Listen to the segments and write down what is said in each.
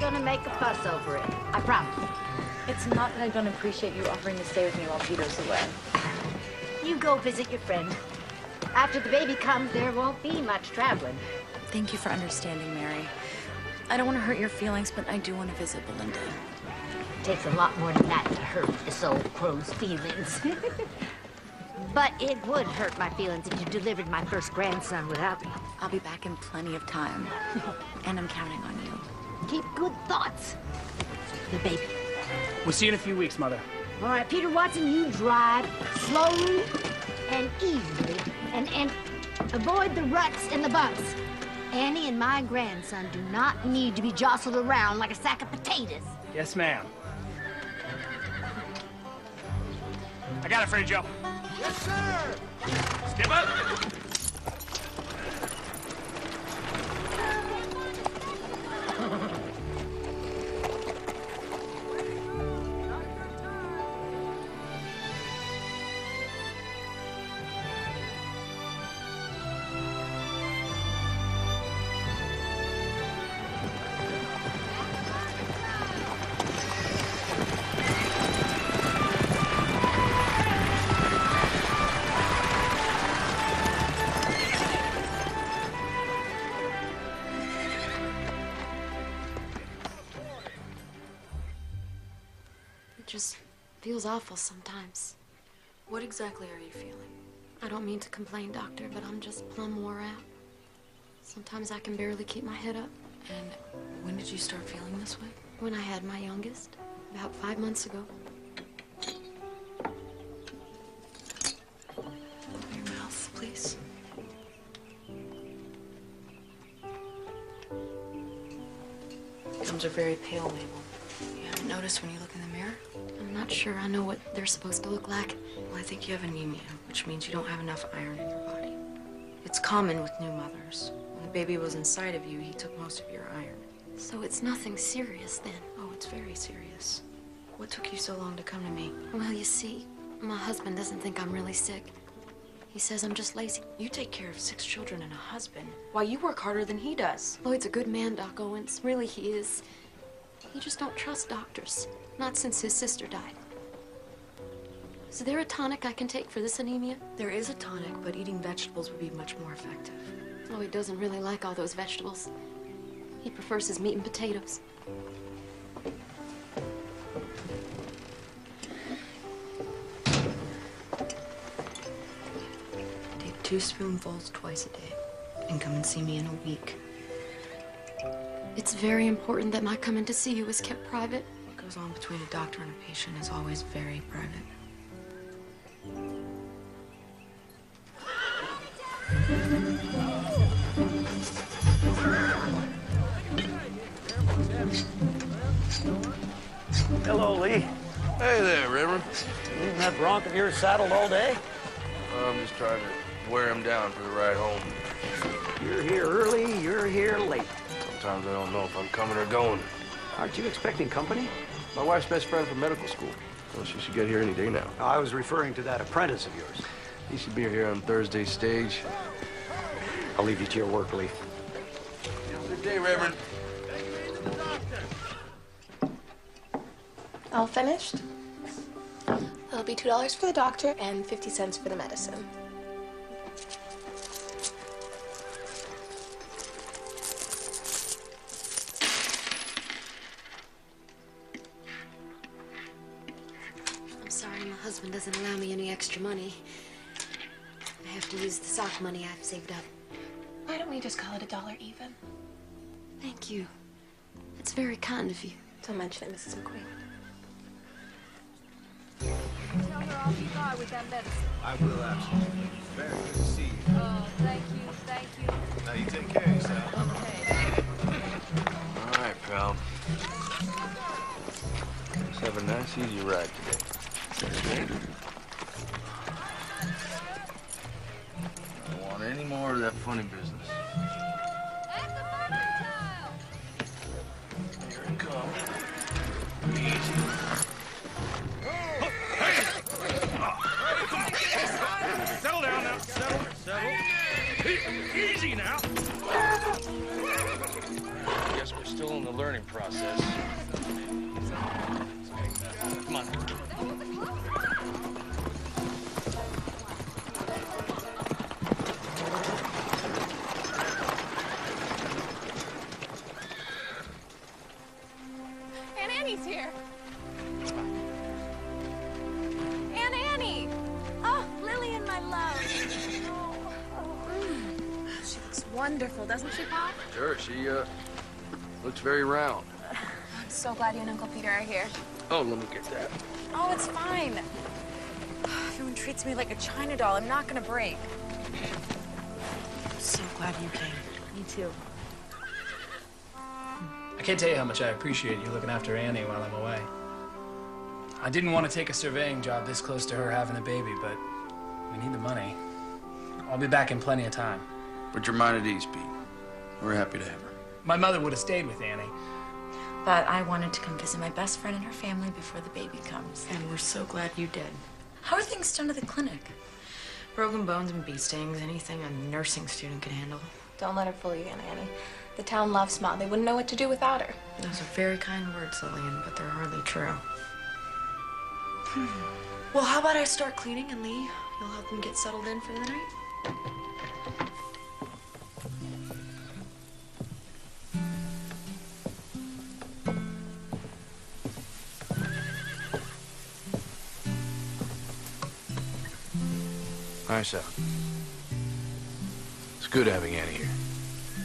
gonna make a fuss over it. I promise. It's not that I don't appreciate you offering to stay with me while Peter's away. You go visit your friend. After the baby comes, there won't be much traveling. Thank you for understanding, Mary. I don't want to hurt your feelings, but I do want to visit Belinda. It takes a lot more than that to hurt this old crow's feelings. But it would hurt my feelings if you delivered my first grandson without me. I'll be back in plenty of time, and I'm counting on you. Keep good thoughts. The baby. We'll see you in a few weeks, Mother. All right, Peter Watson, you drive slowly and easily and avoid the ruts and the bumps. Annie and my grandson do not need to be jostled around like a sack of potatoes. Yes, ma'am. I got it for you, Joe. Yes, sir! Step up! It just feels awful sometimes. What exactly are you feeling? I don't mean to complain, Doctor, but I'm just plumb wore out. Sometimes I can barely keep my head up. And when did you start feeling this way? When I had my youngest, about 5 months ago. Open your mouth, please. Gums are very pale, Mabel. You haven't noticed when you look in the mirror? I'm not sure I know what they're supposed to look like. Well, I think you have anemia, which means you don't have enough iron in your body. It's common with new mothers. When the baby was inside of you, he took most of your iron. So it's nothing serious then? Oh, it's very serious. What took you so long to come to me? Well, you see, my husband doesn't think I'm really sick. He says I'm just lazy. You take care of 6 children and a husband. Why, you work harder than he does. Lloyd's a good man, Doc Owens. Really, he is. He just don't trust doctors. Not since his sister died. Is there a tonic I can take for this anemia? There is a tonic, but eating vegetables would be much more effective. Oh, he doesn't really like all those vegetables. He prefers his meat and potatoes. Take 2 spoonfuls twice a day, and come and see me in a week. It's very important that my coming to see you is kept private. What goes on between a doctor and a patient is always very private. Hello, Lee. Hey there, Reverend. Leaving that bronc of yours saddled all day? I'm just trying to wear him down for the ride home. You're here early, you're here late. Sometimes I don't know if I'm coming or going. Aren't you expecting company? My wife's best friend from medical school. Well, she should get here any day now. No, I was referring to that apprentice of yours. He should be here on Thursday's stage. I'll leave you to your work, Lee. Good day, Reverend. All finished? It'll be $2 for the doctor and 50 cents for the medicine. I'm sorry, my husband doesn't allow me any extra money. I have to use the sock money I've saved up. Why don't we just call it $1 even? Thank you. That's very kind of you. Don't mention it, Mrs. McQueen. Tell her I'll be by with that medicine. I will, absolutely. Very good to see you. Oh, thank you, thank you. Now you take care of yourself. Okay. All right, pal. Let's have a nice, easy ride today. I don't want any more of that funny business. That's the murder child! Here it comes. Easy. Settle down now. Settle. Easy now. Guess we're still in the the learning process. Come on. Aunt Annie's here. Aunt Annie! Oh, Lillian, my love. She looks wonderful, doesn't she, Pop? Sure, she, looks very round. I'm so glad you and Uncle Peter are here. Oh, let me get that. Oh, it's fine. Everyone treats me like a China doll. I'm not gonna break. I'm so glad you came. Me too. I can't tell you how much I appreciate you looking after Annie while I'm away. I didn't want to take a surveying job this close to her having a baby, but we need the money. I'll be back in plenty of time. Put your mind at ease, Pete. We're happy to have her. My mother would have stayed with Annie. But I wanted to come visit my best friend and her family before the baby comes. And we're so glad you did. How are things done at the clinic? Broken bones and bee stings, anything a nursing student could handle. Don't let her fool you, Aunt Annie. The town loves Ma. They wouldn't know what to do without her. Those are very kind words, Lillian, but they're hardly true. Well, how about I start cleaning and Lee, you'll help them get settled in for the night? Nice out. It's good having Annie here.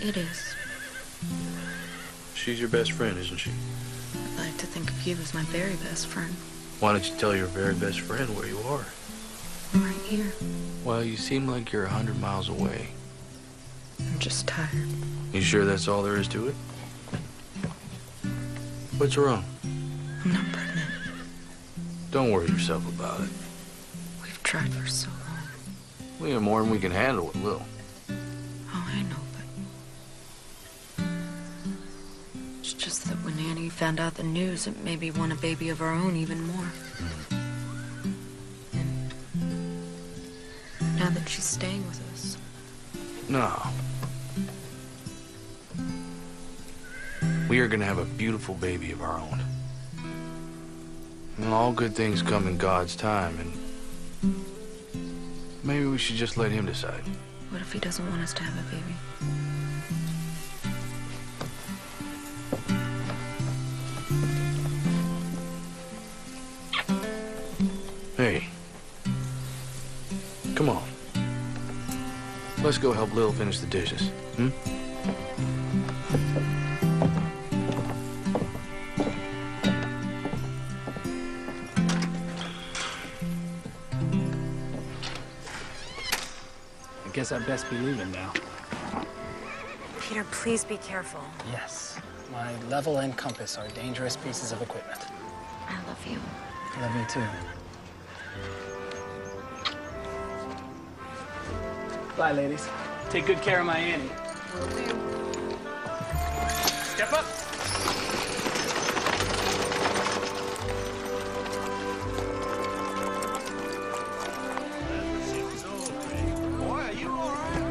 It is. She's your best friend, isn't she? I'd like to think of you as my very best friend. Why don't you tell your very best friend where you are? I'm right here. Well, you seem like you're 100 miles away. I'm just tired. You sure that's all there is to it? What's wrong? I'm not pregnant. Don't worry yourself about it. We've tried for so long. We have more than we can handle with Lil. Oh, I know, but... It's just that when Annie found out the news, it made me want a baby of our own even more. And now that she's staying with us... No. We are gonna have a beautiful baby of our own. And all good things come in God's time, and maybe we should just let him decide. What if he doesn't want us to have a baby? Hey. Come on. Let's go help Lil finish the dishes, hmm? I guess I'd best be leaving now. Peter, please be careful. Yes. My level and compass are dangerous pieces of equipment. I love you. Love you too. Bye, ladies. Take good care of my Annie. Will do. Step up. Boy, are you all right?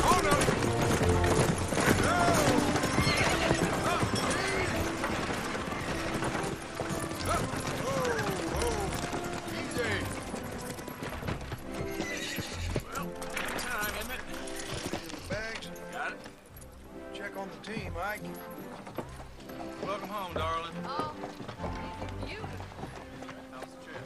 Oh, no. Easy. Well, time, isn't it? Bags. Got it. Check on the team, Ike. Welcome home, darling. Oh, you. How was the trip?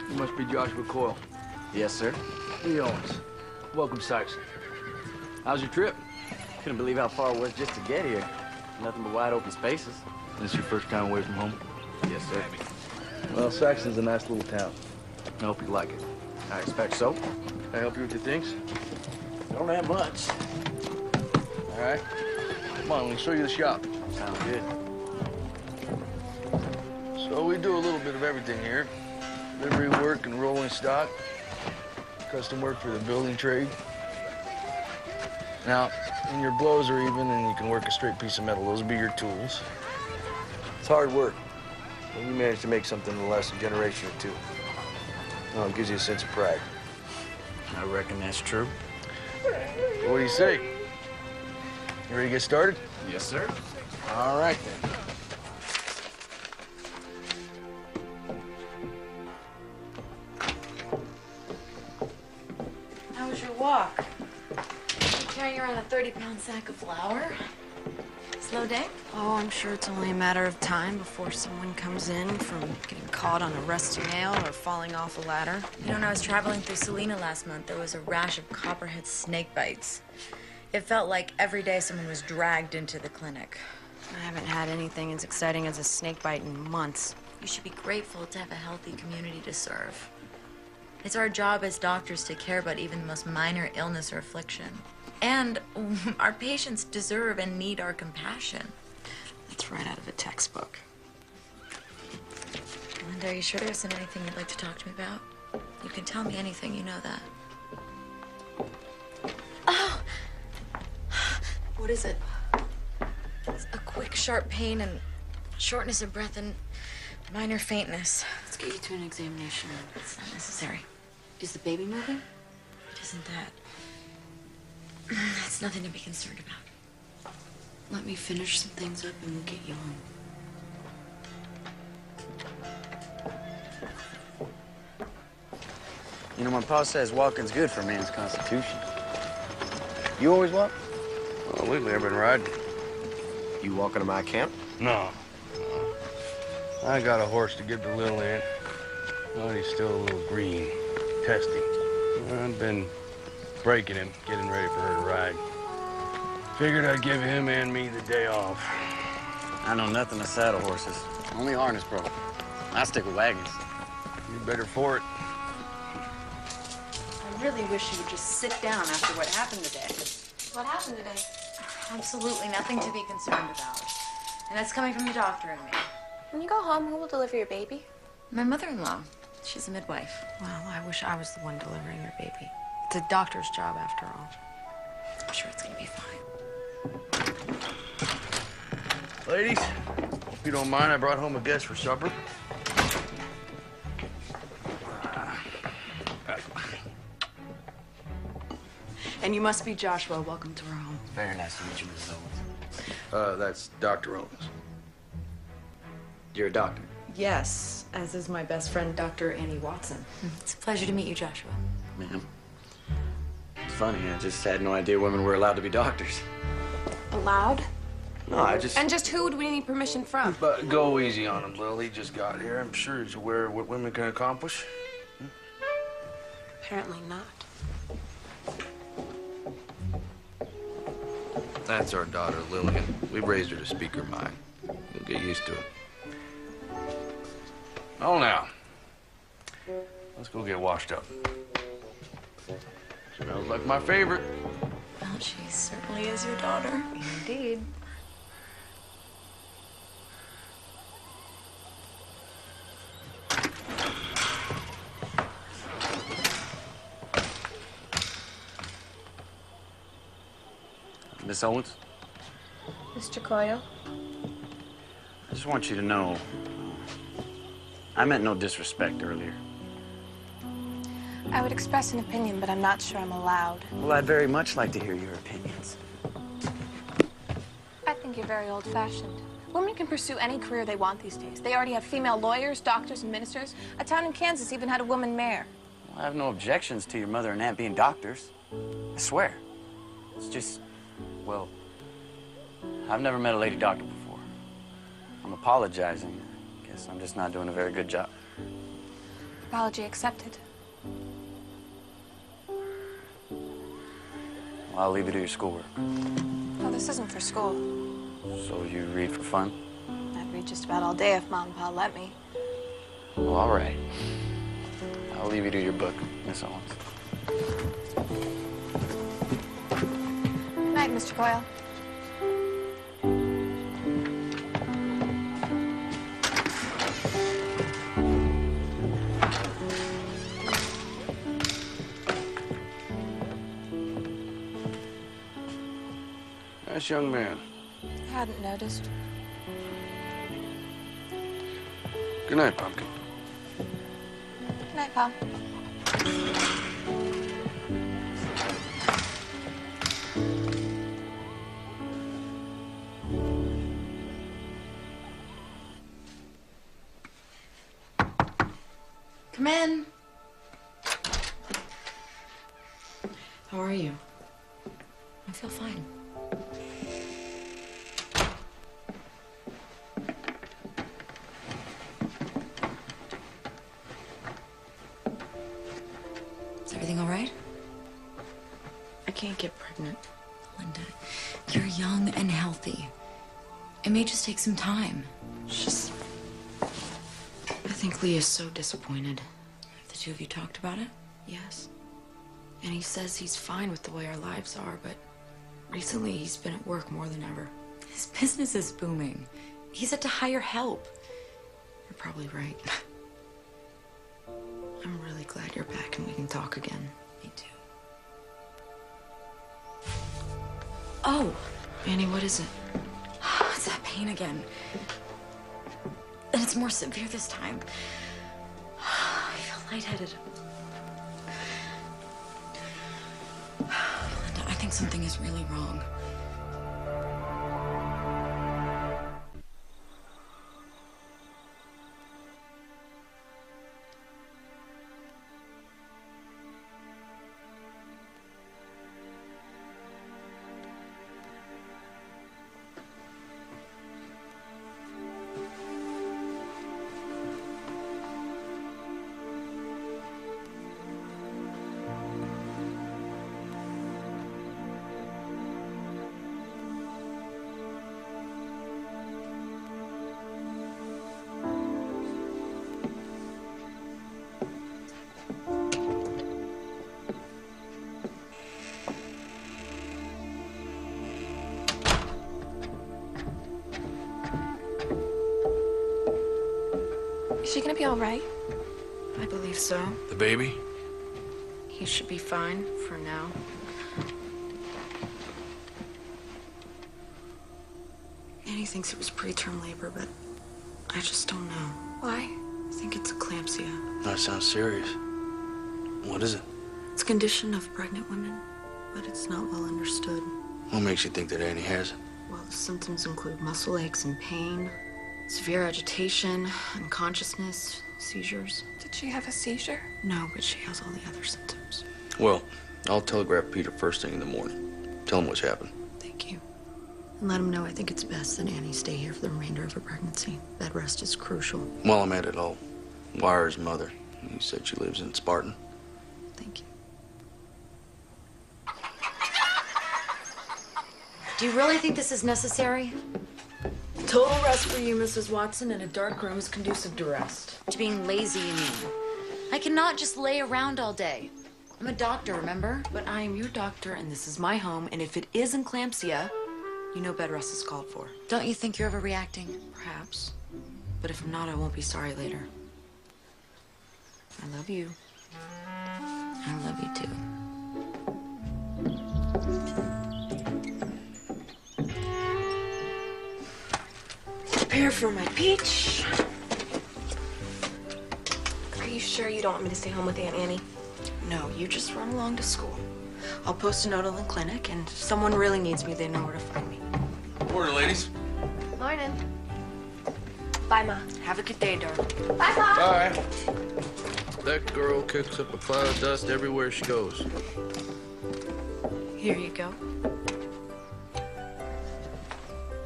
You must be Joshua Coyle. Yes, sir. Lee Owens. Welcome, Saxon. How's your trip? Couldn't believe how far it was just to get here. Nothing but wide open spaces. This your first time away from home? Yes, sir. Well, Saxon's a nice little town. I hope you like it. I expect so. Can I help you with your things? Don't have much. All right. Come on, let me show you the shop. Sounds good. So we do a little bit of everything here. Livery work and rolling stock. Custom work for the building trade. Now, when your blows are even and you can work a straight piece of metal, those will be your tools. It's hard work. Well, you managed to make something in the last generation or two. Oh, it gives you a sense of pride. I reckon that's true. What do you say? You ready to get started? Yes, sir. All right, then. How was your walk? Carrying around a 30-pound sack of flour? Slow day? Oh, I'm sure it's only a matter of time before someone comes in from getting caught on a rusty nail or falling off a ladder. You know, when I was traveling through Salina last month, there was a rash of copperhead snake bites. It felt like every day someone was dragged into the clinic. I haven't had anything as exciting as a snake bite in months. You should be grateful to have a healthy community to serve. It's our job as doctors to care about even the most minor illness or affliction. And our patients deserve and need our compassion. That's right out of a textbook. Linda, are you sure there isn't anything you'd like to talk to me about? You can tell me anything, you know that. Oh! What is it? It's a quick, sharp pain and shortness of breath and minor faintness. Let's get you to an examination. It's not necessary. Is the baby moving? It isn't that. It's nothing to be concerned about. Let me finish some things up and we'll get you home. You know, my pa says walking's good for a man's constitution. You always walk? Well, lately I've been riding. You walking to my camp? No. I got a horse to give to little Aunt. Well, he's still a little green, testy. I've been breaking him, getting ready for her to ride. Figured I'd give him and me the day off. I know nothing of saddle horses. Only harness pro. I stick with wagons. You're better for it. I really wish you would just sit down after what happened today. What happened today? Absolutely nothing to be concerned about. And that's coming from the doctor and me. When you go home, who will deliver your baby? My mother-in-law. She's a midwife. Well, I wish I was the one delivering your baby. It's a doctor's job, after all. I'm sure it's gonna be fine. Ladies, if you don't mind, I brought home a guest for supper. And you must be Joshua. Welcome to our home. Very nice to meet you, Mrs. Owens. That's Dr. Owens. You're a doctor? Yes, as is my best friend, Dr. Annie Watson. It's a pleasure to meet you, Joshua. Ma'am. It's funny, I just had no idea women were allowed to be doctors. Allowed? No, I just... And just who would we need permission from? But go easy on him, Lil. He just got here. I'm sure he's aware of what women can accomplish. Apparently not. That's our daughter, Lillian. We raised her to speak her mind. You'll get used to it. Oh, now. Let's go get washed up. Smells like my favorite. Well, she certainly is your daughter. Indeed. Miss Owens? Mr. Coyle? I just want you to know, I meant no disrespect earlier. I would express an opinion, but I'm not sure I'm allowed. Well, I'd very much like to hear your opinions. I think you're very old-fashioned. Women can pursue any career they want these days. They already have female lawyers, doctors, and ministers. A town in Kansas even had a woman mayor. Well, I have no objections to your mother and aunt being doctors. I swear. It's just, well, I've never met a lady doctor before. I'm apologizing. I guess I'm just not doing a very good job. Apology accepted. Well, I'll leave you to your schoolwork. No, this isn't for school. So you read for fun? I'd read just about all day if Mom and Pa let me. Well, all right. I'll leave you to your book, Miss Owens. Good night, Mr. Coyle. Nice young man. I hadn't noticed. Good night, Pumpkin. Good night, Pop. Come in. How are you? I feel fine. Is everything all right? I can't get pregnant. Linda, you're young and healthy. It may just take some time. It's just... I think Leah's so disappointed. Have the two of you talked about it? Yes. And he says he's fine with the way our lives are, but recently he's been at work more than ever. His business is booming. He's had to hire help. You're probably right. I'm really glad you're back and we can talk again. Me too. Oh! Annie, what is it? It's that pain again. And it's more severe this time. I feel lightheaded. Linda, I think something is really wrong. Is she gonna be all right? I believe so. The baby? He should be fine for now. Annie thinks it was preterm labor, but I just don't know. Why? I think it's eclampsia. That sounds serious. What is it? It's a condition of pregnant women, but it's not well understood. What makes you think that Annie has it? Well, the symptoms include muscle aches and pain, severe agitation, unconsciousness, seizures. Did she have a seizure? No, but she has all the other symptoms. Well, I'll telegraph Peter first thing in the morning. Tell him what's happened. Thank you. And let him know I think it's best that Annie stay here for the remainder of her pregnancy. Bed rest is crucial. While I'm at it, I'll wire his mother. You said she lives in Spartan. Thank you. Do you really think this is necessary? Total rest for you, Mrs. Watson, and a dark room is conducive to rest. To being lazy, you mean? I cannot just lay around all day. I'm a doctor, remember? But I am your doctor, and this is my home, and if it is eclampsia, you know bed rest is called for. Don't you think you're overreacting? Perhaps. But if not, I won't be sorry later. I love you. I love you too. Prepare for my peach. Are you sure you don't want me to stay home with Aunt Annie? No, you just run along to school. I'll post a note on the clinic, and if someone really needs me, they know where to find me. Morning, ladies. Morning. Bye, Ma. Have a good day, darling. Bye, Ma. Bye. That girl kicks up a cloud of dust everywhere she goes. Here you go.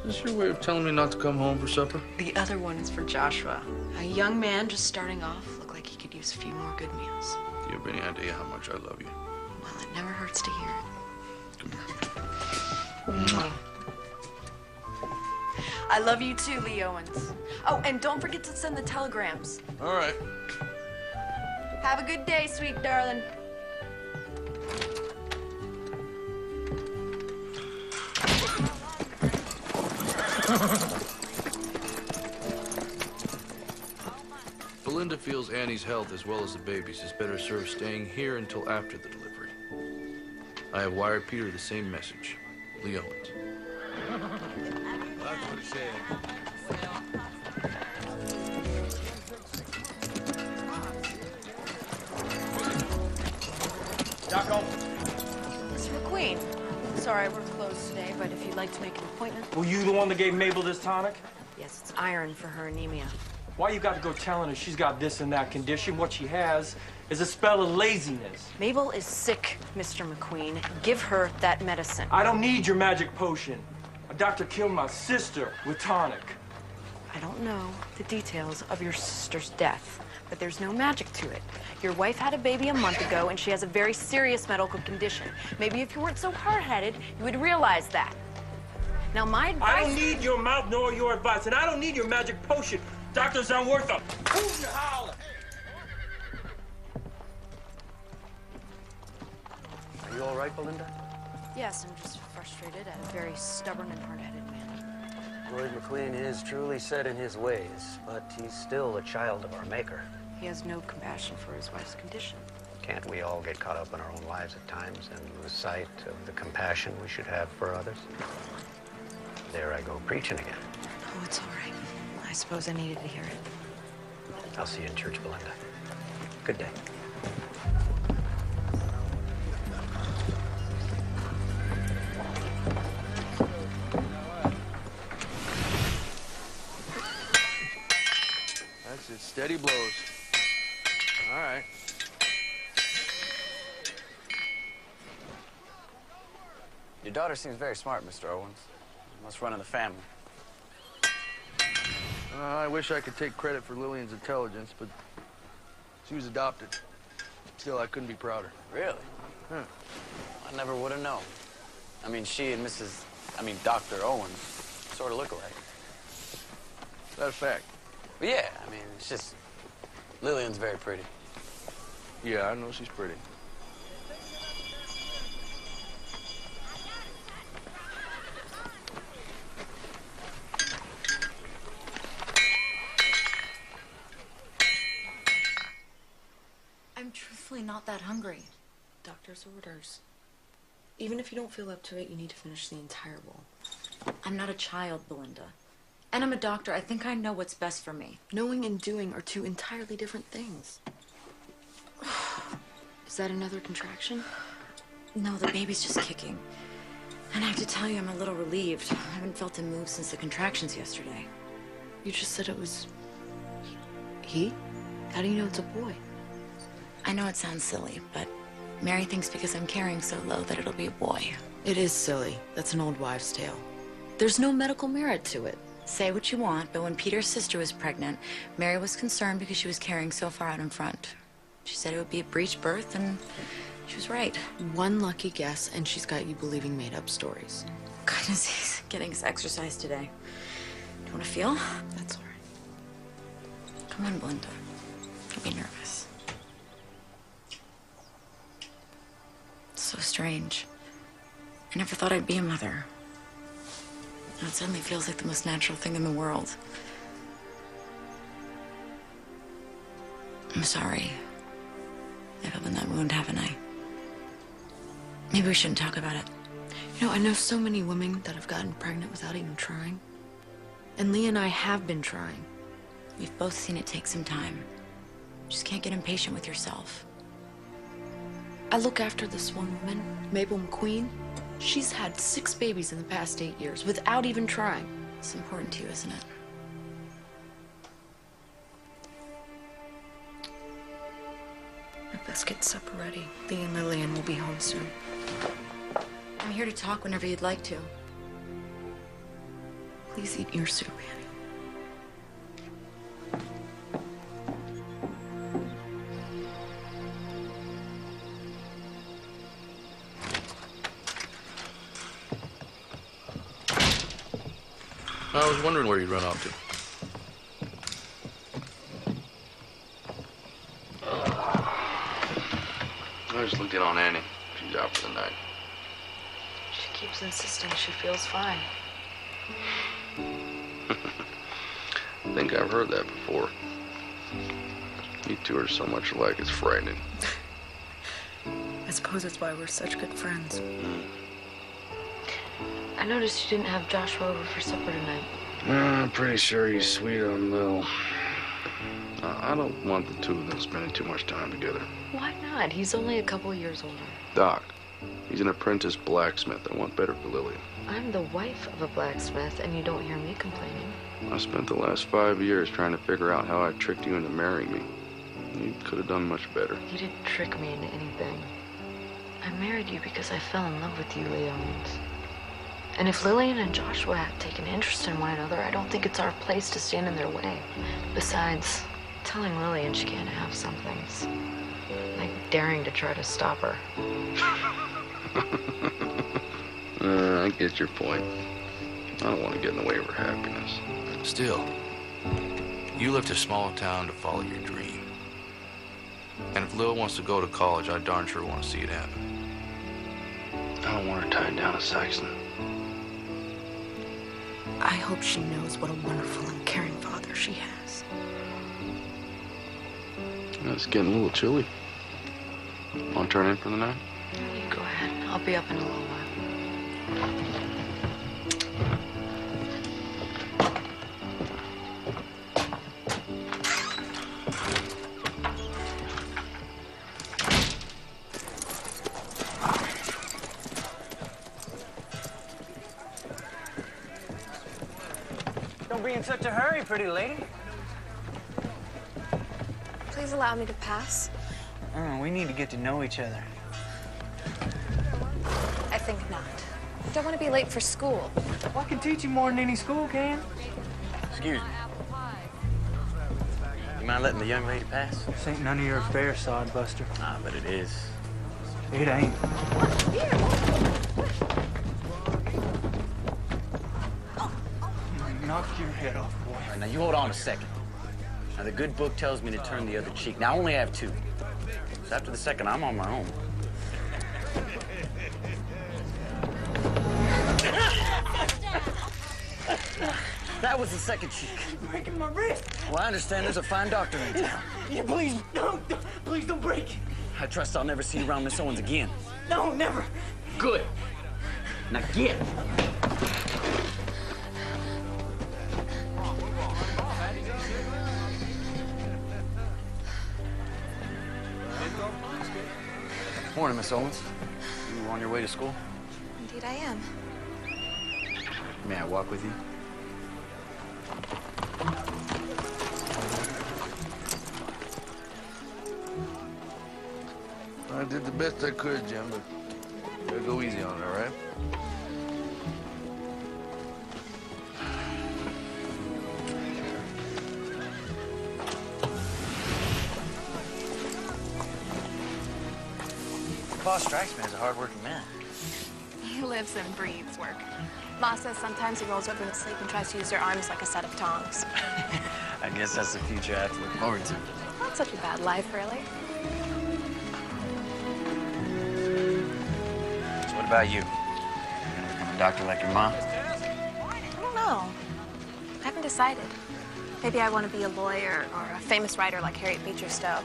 Is this your way of telling me not to come home for supper? The other one is for Joshua. A young man just starting off. Looked like he could use a few more good meals. Do you have any idea how much I love you? Well, it never hurts to hear it. Come here. Mwah. I love you too, Lee Owens. Oh, and don't forget to send the telegrams. All right. Have a good day, sweet darling. Belinda feels Annie's health as well as the baby's is better served staying here until after the delivery. I have wired Peter the same message. Lee Owens. That's what he said. like to make an appointment? Were you the one that gave Mabel this tonic? Yes, it's iron for her anemia. Why you got to go telling her she's got this and that condition? What she has is a spell of laziness. Mabel is sick, Mr. McQueen. Give her that medicine. I don't need your magic potion. A doctor killed my sister with tonic. I don't know the details of your sister's death, but there's no magic to it. Your wife had a baby a month ago, and she has a very serious medical condition. Maybe if you weren't so hard-headed, you would realize that. Now, my advice... I don't need your mouth nor your advice, and I don't need your magic potion. Doctors aren't worth a hoot and holler. Are you all right, Belinda? Yes, I'm just frustrated at a very stubborn and hard-headed man. Lloyd McQueen is truly set in his ways, but he's still a child of our Maker. He has no compassion for his wife's condition. Can't we all get caught up in our own lives at times and lose sight of the compassion we should have for others? There I go preaching again. Oh, it's all right. I suppose I needed to hear it. I'll see you in church, Belinda. Good day. That's it. Steady blows. All right. Your daughter seems very smart, Mr. Owens. Must run in the family. I wish I could take credit for Lillian's intelligence, but she was adopted. Still, I couldn't be prouder. Really? Huh. I never would have known. I mean, she and Dr. Owens sort of look alike. Is that a fact? But yeah, I mean, it's just, Lillian's very pretty. Yeah, I know she's pretty. I'm truthfully not that hungry. Doctor's orders. Even if you don't feel up to it, you need to finish the entire bowl. I'm not a child, Belinda. And I'm a doctor. I think I know what's best for me. Knowing and doing are two entirely different things. Is that another contraction? No, the baby's just kicking. And I have to tell you, I'm a little relieved. I haven't felt him move since the contractions yesterday. You just said it was... he? How do you know it's a boy? I know it sounds silly, but Mary thinks because I'm carrying so low that it'll be a boy. It is silly. That's an old wives' tale. There's no medical merit to it. Say what you want, but when Peter's sister was pregnant, Mary was concerned because she was carrying so far out in front. She said it would be a breech birth, and she was right. One lucky guess, and she's got you believing made-up stories. Goodness, he's getting his exercise today. Do you want to feel? That's all right. Come on, Belinda. Don't be nervous. It's so strange. I never thought I'd be a mother. Now it suddenly feels like the most natural thing in the world. I'm sorry. I've opened that wound, haven't I? Maybe we shouldn't talk about it. You know, I know so many women that have gotten pregnant without even trying. And Lee and I have been trying. We've both seen it take some time. You just can't get impatient with yourself. I look after this one woman, Mabel McQueen. She's had 6 babies in the past 8 years without even trying. It's important to you, isn't it? I best get supper ready. Lee and Lillian will be home soon. I'm here to talk whenever you'd like to. Please eat your soup, Annie. I was wondering where you'd run off to. I just looked in on Annie. She's out for the night. She keeps insisting she feels fine. I think I've heard that before. You two are so much alike, it's frightening. I suppose that's why we're such good friends. I noticed you didn't have Joshua over for supper tonight. I'm pretty sure he's sweet on Lil. I don't want the two of them spending too much time together. Why not? He's only a couple years older. Doc, He's an apprentice blacksmith. I want better for Lillian. I'm the wife of a blacksmith, and you don't hear me complaining. I spent the last 5 years trying to figure out how I tricked you into marrying me. You could have done much better. You didn't trick me into anything. I married you because I fell in love with you, Leon. And if Lillian and Joshua have taken interest in one another, I don't think it's our place to stand in their way. Besides, telling Lillian she can't have some things, like daring to try to stop her. I get your point. I don't want to get in the way of her happiness. Still, you left a small town to follow your dream. And if Lil wants to go to college, I darn sure want to see it happen. I don't want her tied down to Saxon. I hope she knows what a wonderful and caring father she has. It's getting a little chilly. Want to turn in for the night? You go ahead. I'll be up in a little while. Don't be in such a hurry, pretty lady. Please allow me to pass. We need to get to know each other. I think not. Don't want to be late for school. Well, I can teach you more than any school can. Excuse me. You mind letting the young lady pass? This ain't none of your affair, sodbuster. Nah, but it is. It ain't. Knock your head off, boy. All right, now you hold on a second. Now the good book tells me to turn the other cheek. Now I only have 2. So after the second, I'm on my own. That was the second cheek. You're breaking my wrist. Well, I understand there's a fine doctor in town. Yeah, please don't break it. I trust I'll never see you around Miss Owens again. No, never. Good. Now get. Morning, Miss Owens. You on your way to school? Indeed, I am. May I walk with you? I did the best I could, Jim, but you gotta go easy on it, all right? Boss strikes me as a hard-working man. He lives and breathes work. Ma says sometimes he rolls over in his sleep and tries to use their arms like a set of tongs. I guess that's the future I have to look forward to. Not such a bad life, really. So what about you? You gonna become a doctor like your mom? I don't know. I haven't decided. Maybe I want to be a lawyer or a famous writer like Harriet Beecher Stowe.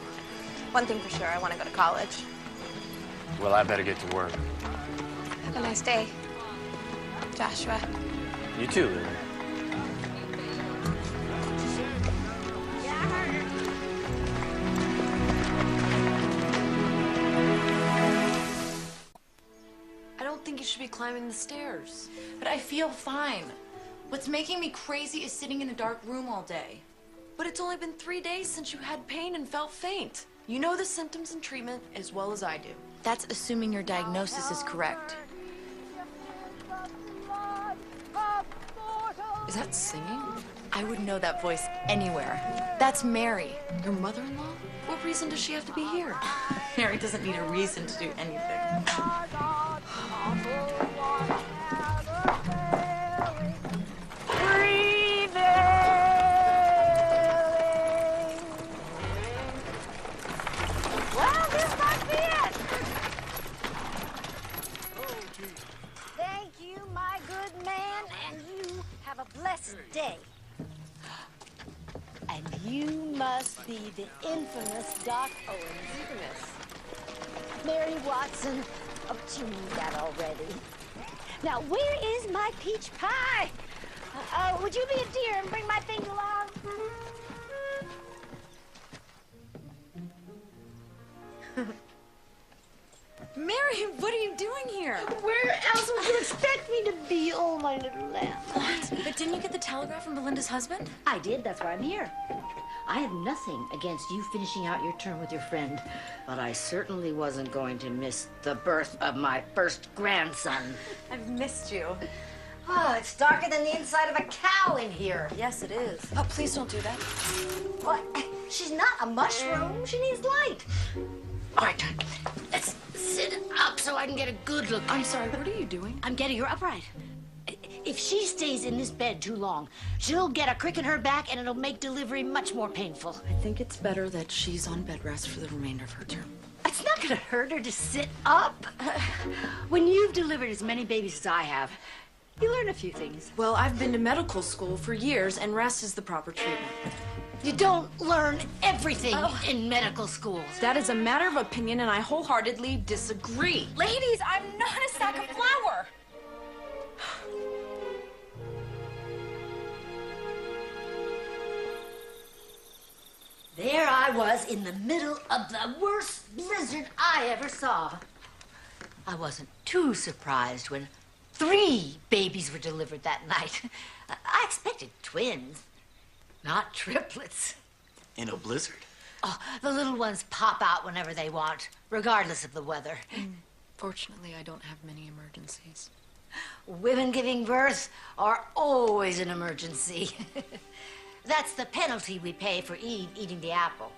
One thing for sure, I want to go to college. Well, I better get to work. Have a nice day, Joshua. You too, Lily. I don't think you should be climbing the stairs. But I feel fine. What's making me crazy is sitting in a dark room all day. But it's only been 3 days since you had pain and felt faint. You know the symptoms and treatment as well as I do. That's assuming your diagnosis is correct. Is that singing? I would know that voice anywhere. That's Mary, your mother-in-law? What reason does she have to be here? Mary doesn't need a reason to do anything. Well, this must be it. Thank you, my good man, and you have a blessed day. And you must be the infamous Doc Owens. Mary Watson, oh, you knew that already. Now, where is my peach pie? Would you be a dear and bring my things along? Mary, what are you doing Where else would you expect me to be? Oh, my little lamb. What? But didn't you get the telegram from Belinda's husband? I did. That's why I'm here. I have nothing against you finishing out your term with your friend, but I certainly wasn't going to miss the birth of my first grandson. I've missed you. Oh, it's darker than the inside of a cow in here. Yes, it is. Oh, please don't do that. What? She's not a mushroom. She needs light. All right, let's sit up so I can get a good look. I'm sorry, what are you doing? I'm getting her upright. If she stays in this bed too long, she'll get a crick in her back and it'll make delivery much more painful. I think it's better that she's on bed rest for the remainder of her term. It's not gonna hurt her to sit up. When you've delivered as many babies as I have, you learn a few things. Well, I've been to medical school for years, and rest is the proper treatment. You don't learn everything in medical schools. That is a matter of opinion, and I wholeheartedly disagree. Ladies, I'm not a sack of flour. There I was in the middle of the worst blizzard I ever saw. I wasn't too surprised when 3 babies were delivered that night. I expected twins, not triplets. In a blizzard? Oh, the little ones pop out whenever they want, regardless of the weather. Fortunately, I don't have many emergencies. Women giving birth are always an emergency. That's the penalty we pay for Eve eating the apple.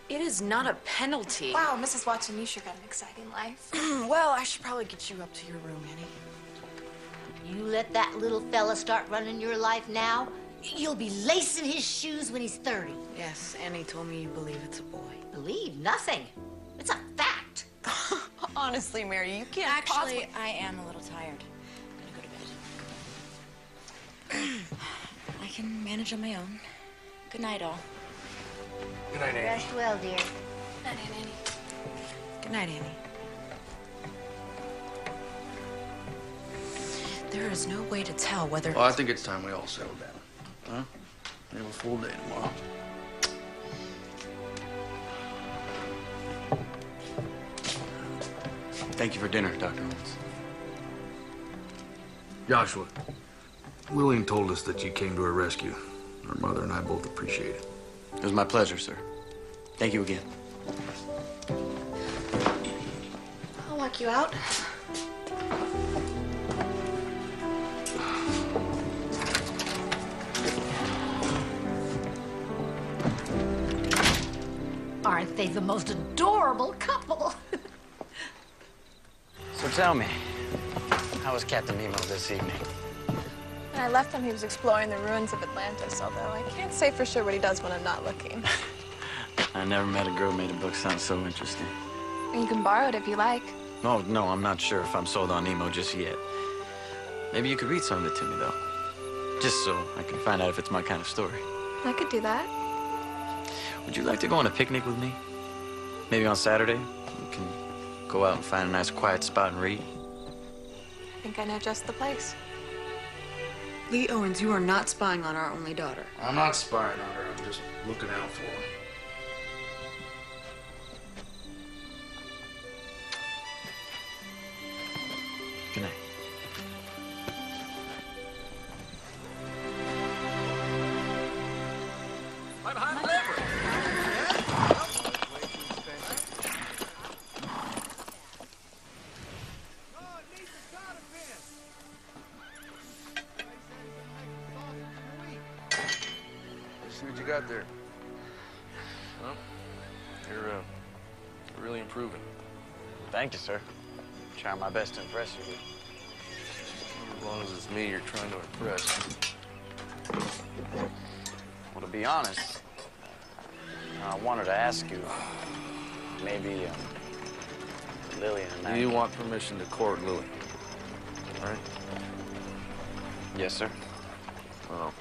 It is not a penalty. Wow, Mrs. Watson, you sure got an exciting life. Well, I should probably get you up to your room, Annie. You let that little fella start running your life now, you'll be lacing his shoes when he's 30. Yes, Annie told me you believe it's a boy. Believe nothing. It's a fact. Honestly, Mary, you can't Actually, I am a little tired. I'm gonna go to bed. I can manage on my own. Good night, all. Good night, Annie. Rest well, dear. Good night, Annie. Good night, Annie. There is no way to tell whether... Well, I think it's time we all settle down. Huh? We have a full day tomorrow. Thank you for dinner, Dr. Holmes. Joshua, Lillian told us that you came to her rescue. Her mother and I both appreciate it. It was my pleasure, sir. Thank you again. I'll walk you out. Aren't they the most adorable couple? So tell me, how was Captain Nemo this evening? When I left him, he was exploring the ruins of Atlantis, although I can't say for sure what he does when I'm not looking. I never met a girl who made a book sound so interesting. You can borrow it if you like. Oh, no, I'm not sure if I'm sold on Nemo just yet. Maybe you could read some of it to me, though. Just so I can find out if it's my kind of story. I could do that. Would you like to go on a picnic with me? Maybe on Saturday? We can go out and find a nice quiet spot and read. I think I know just the place. Lee Owens, you are not spying on our only daughter. I'm not spying on her. I'm just looking out for her. Good night. See what you got there. Well, you're really improving. Thank you, sir. Trying my best to impress you. As long as it's me you're trying to impress. Well, to be honest, I wanted to ask you, maybe Lillian and I... You want permission to court Lily, right? Yes, sir. Well,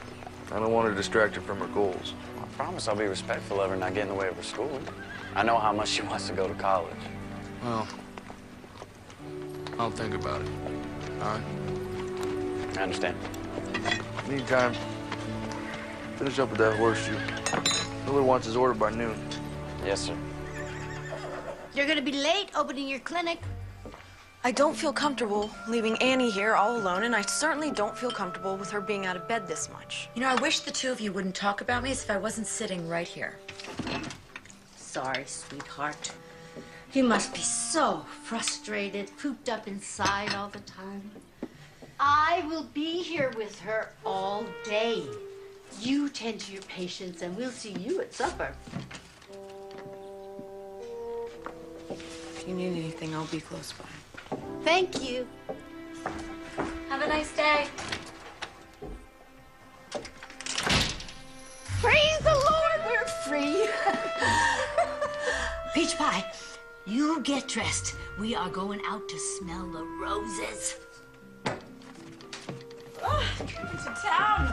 I don't want to distract her from her goals. I promise I'll be respectful of her and not get in the way of her schooling. I know how much she wants to go to college. Well, I'll think about it. All right? I understand. Meantime, finish up with that horseshoe. Miller wants his order by noon. Yes, sir. You're gonna be late opening your clinic. I don't feel comfortable leaving Annie here all alone, and I certainly don't feel comfortable with her being out of bed this much. You know, I wish the two of you wouldn't talk about me as if I wasn't sitting right here. Sorry, sweetheart. You must be so frustrated, cooped up inside all the time. I will be here with her all day. You tend to your patients, and we'll see you at supper. If you need anything, I'll be close by. Thank you. Have a nice day. Praise the Lord, we're free. Peach Pie, you get dressed. We are going out to smell the roses. Coming to town.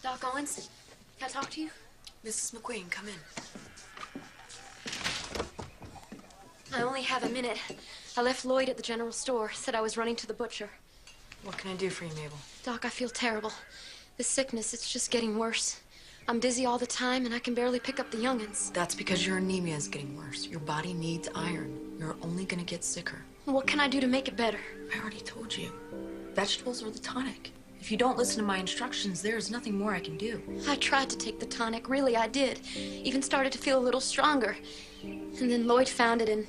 Doc Owens, can I talk to you? Mrs. McQueen, come in. I only have a minute. I left Lloyd at the general store, said I was running to the butcher. What can I do for you, Mabel? Doc, I feel terrible. This sickness, it's just getting worse. I'm dizzy all the time, and I can barely pick up the young'uns. That's because your anemia is getting worse. Your body needs iron. You're only gonna get sicker. What can I do to make it better? I already told you. Vegetables are the tonic. If you don't listen to my instructions, there is nothing more I can do. I tried to take the tonic, really I did. Even started to feel a little stronger. And then Lloyd found it, and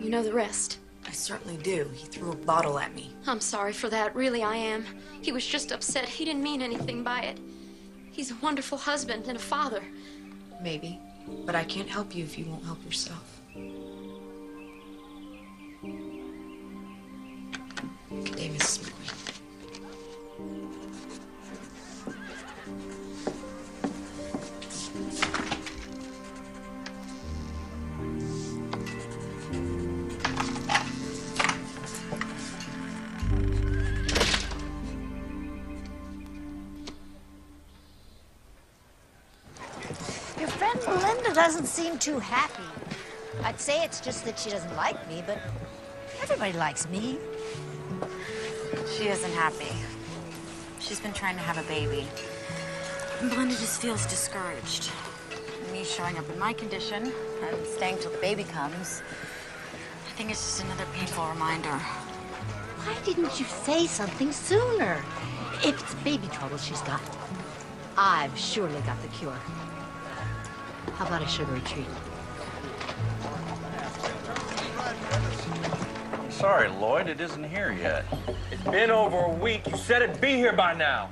you know the rest. I certainly do. He threw a bottle at me. I'm sorry for that, really I am. He was just upset. He didn't mean anything by it. He's a wonderful husband and a father. Maybe, but I can't help you if you won't help yourself. Good day, Mrs. McQueen. Your friend Belinda doesn't seem too happy. I'd say it's just that she doesn't like me, but everybody likes me. She isn't happy. She's been trying to have a baby. And Belinda just feels discouraged. Me showing up in my condition and staying till the baby comes, I think it's just another painful reminder. Why didn't you say something sooner? If it's baby trouble she's got, I've surely got the cure. How about a sugary treat? I'm sorry, Lloyd, it isn't here yet. It's been over a week. You said it'd be here by now.